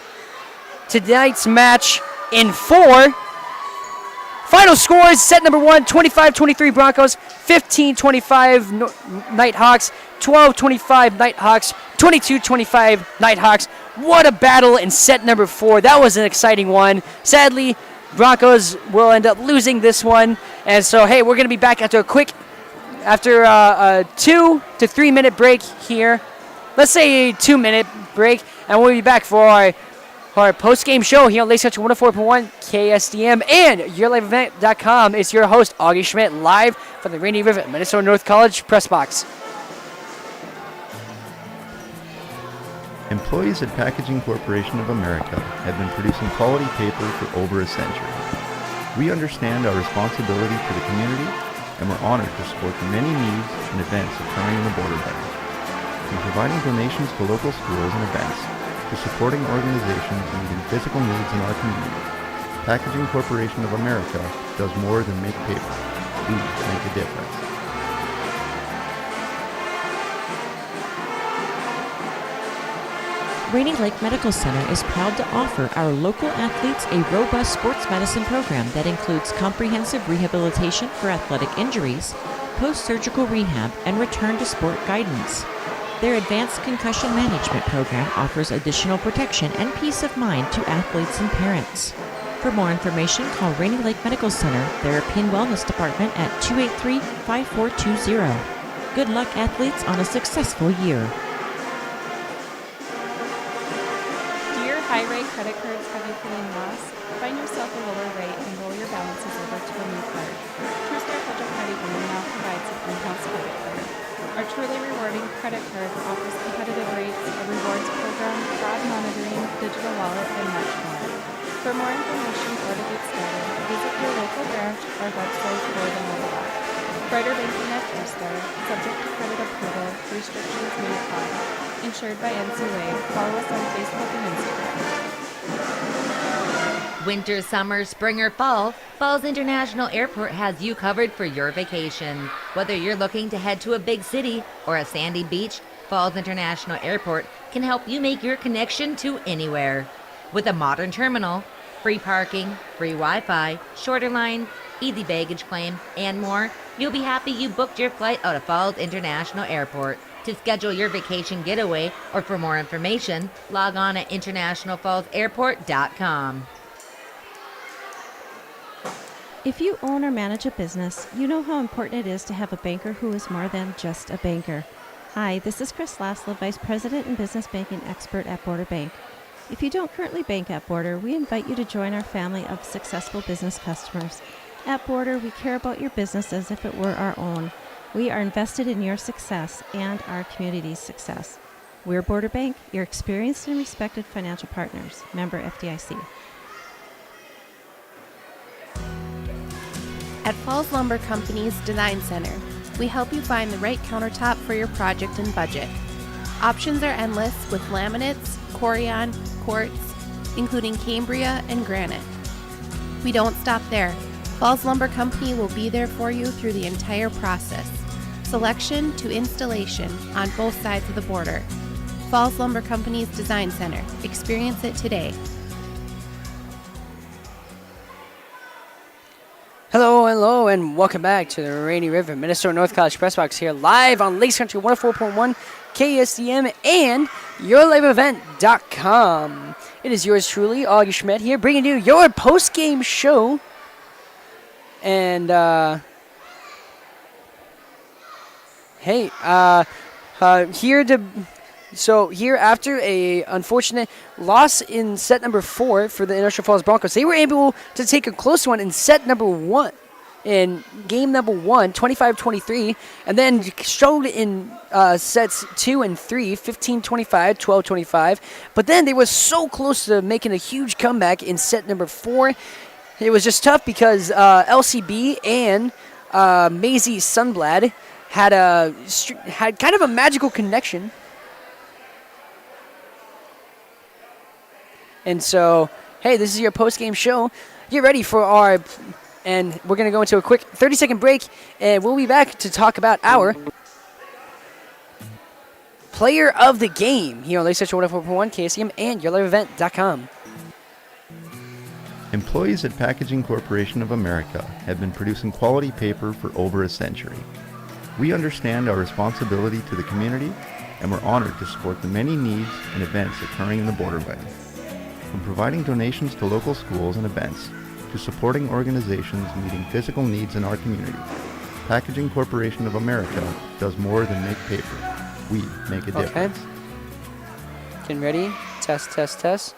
tonight's match in 4. Final scores, set number 1, 25-23 Broncos, 15-25 Nighthawks, 12-25 Nighthawks, 22-25 Nighthawks. What a battle in set number 4. That was an exciting one. Sadly, Broncos will end up losing this one. And so, hey, we're going to be back after a 2 to 3 minute break here. Let's say a 2-minute break, and we'll be back for our post-game show here on Lake Central 104.1 KSDM and YourLiveEvent.com. It's your host, Augie Schmidt, live from the Rainy River Minnesota North College Press Box. Employees at Packaging Corporation of America have been producing quality paper for over a century. We understand our responsibility to the community, and we're honored to support the many needs and events occurring in the Border Bank. From providing donations to local schools and events, to supporting organizations meeting physical needs in our community, Packaging Corporation of America does more than make paper. We make a difference. Rainy Lake Medical Center is proud to offer our local athletes a robust sports medicine program that includes comprehensive rehabilitation for athletic injuries, post-surgical rehab, and return to sport guidance. Their advanced concussion management program offers additional protection and peace of mind to athletes and parents. For more information, call Rainy Lake Medical Center Therapy and Wellness Department at 283-5420. Good luck, athletes, on a successful year. Do your high rate credit cards have you feeling lost? Find yourself a lower rate and roll your balances over to a new card. TrueStar Federal Credit Union now provides an in-house credit card. Our truly rewarding credit card offers competitive rates, a rewards program, fraud monitoring, digital wallet, and much more. For more information or to get started, visit your local branch or website or the mobile app. Brighter banking at TrueStar, subject to credit approval, restrictions may apply. Insured by NCUA. Follow us on Facebook and Instagram. Winter, summer, spring, or fall, Falls International Airport has you covered for your vacation. Whether you're looking to head to a big city or a sandy beach, Falls International Airport can help you make your connection to anywhere. With a modern terminal, free parking, free Wi-Fi, shorter line, easy baggage claim, and more, you'll be happy you booked your flight out of Falls International Airport. To schedule your vacation getaway or for more information, log on at internationalfallsairport.com. If you own or manage a business, you know how important it is to have a banker who is more than just a banker. Hi, this is Chris Lasla, Vice President and Business Banking Expert at Border Bank. If you don't currently bank at Border, we invite you to join our family of successful business customers. At Border, we care about your business as if it were our own. We are invested in your success and our community's success. We're Border Bank, your experienced and respected financial partners. Member FDIC. At Falls Lumber Company's Design Center, we help you find the right countertop for your project and budget. Options are endless with laminates, corian, quartz, including Cambria and granite. We don't stop there. Falls Lumber Company will be there for you through the entire process, selection to installation on both sides of the border. Falls Lumber Company's Design Center. Experience it today. Hello, and welcome back to the Rainy River Minnesota North College Press Box here live on Lakes Country 104.1 KSDM and YourLiveEvent.com. It is yours truly, Augie Schmidt here, bringing you your post-game show. And, hey, here after a unfortunate loss in set number 4 for the Inertia Falls Broncos, they were able to take a close one in set number 1, in game number 1, 25-23, and then struggled in sets 2 and 3, 15-25, 12-25. But then they were so close to making a huge comeback in set number 4. It was just tough because LCB and Maisie Sunblad had kind of a magical connection. And so, hey, this is your post-game show. Get ready for and we're going to go into a quick 30-second break, and we'll be back to talk about our player of the game here on Lake Central 104.1 KSCM and YourLiveEvent.com. Employees at Packaging Corporation of America have been producing quality paper for over a century. We understand our responsibility to the community, and we're honored to support the many needs and events occurring in the Borderlands. From providing donations to local schools and events, to supporting organizations meeting physical needs in our community, Packaging Corporation of America does more than make paper. We make a difference. Getting ready. Test.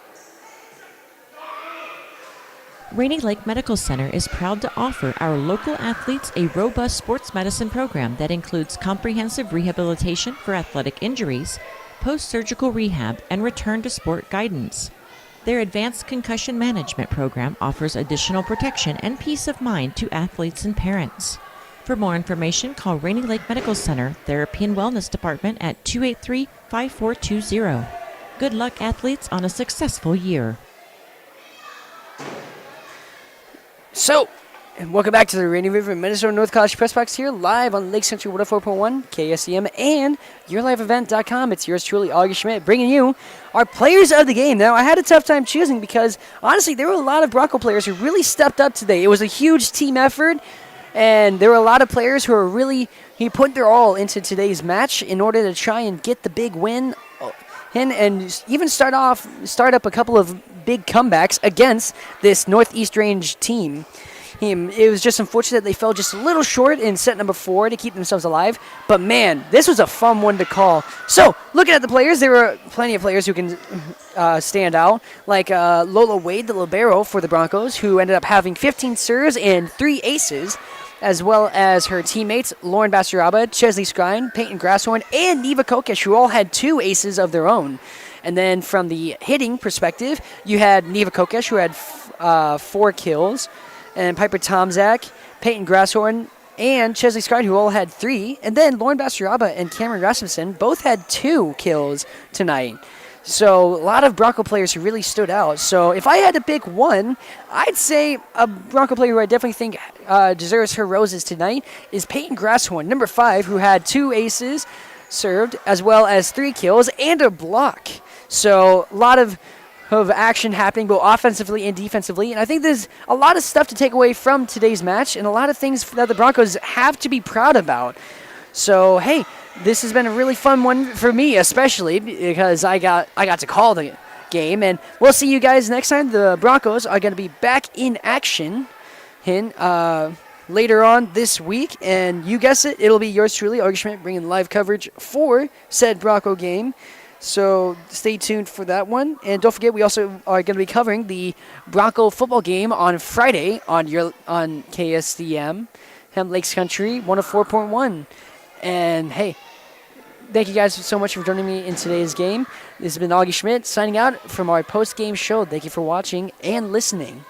Rainy Lake Medical Center is proud to offer our local athletes a robust sports medicine program that includes comprehensive rehabilitation for athletic injuries, post-surgical rehab, and return to sport guidance. Their advanced concussion management program offers additional protection and peace of mind to athletes and parents. For more information, call Rainy Lake Medical Center Therapy and Wellness Department at 283-5420. Good luck, athletes, on a successful year. So, and welcome back to the Rainy River Minnesota North College Press Box here live on Lake Central 104.1 KSCM and YourLiveEvent.com. It's yours truly, Augie Schmidt, bringing you our players of the game. Now, I had a tough time choosing because, honestly, there were a lot of Bronco players who really stepped up today. It was a huge team effort, and there were a lot of players who are really he put their all into today's match in order to try and get the big win and even start up a couple of big comebacks against this Northeast Range team. It was just unfortunate that they fell just a little short in set number 4 to keep themselves alive. But man, this was a fun one to call. So, looking at the players, there were plenty of players who can stand out, like Lola Wade, the libero for the Broncos, who ended up having 15 serves and 3 aces, as well as her teammates Lauren Bastaraba, Chesley Scrine, Peyton Grasshorn, and Neva Kokesh, who all had 2 aces of their own. And then from the hitting perspective, you had Neva Kokesh, who had 4 kills, and Piper Tomzak, Peyton Grasshorn, and Chesley Scrine, who all had 3. And then Lauren Bastaraba and Cameron Rasmussen both had 2 kills tonight. So a lot of Bronco players who really stood out. So if I had to pick one, I'd say a Bronco player who I definitely think deserves her roses tonight is Peyton Grasshorn, number 5, who had 2 aces served, as well as 3 kills and a block. So a lot of action happening both offensively and defensively, and I think there's a lot of stuff to take away from today's match and a lot of things that the Broncos have to be proud about. So hey, this has been a really fun one for me, especially because I got to call the game, and we'll see you guys next time. The Broncos are going to be back in action later on this week, and you guess it, it'll be yours truly, Augie Schmidt, bringing live coverage for said Bronco game. So stay tuned for that one. And don't forget, we also are going to be covering the Bronco football game on Friday on KSDM, Hem Lakes Country 104.1. And hey, thank you guys so much for joining me in today's game. This has been Augie Schmidt signing out from our post-game show. Thank you for watching and listening.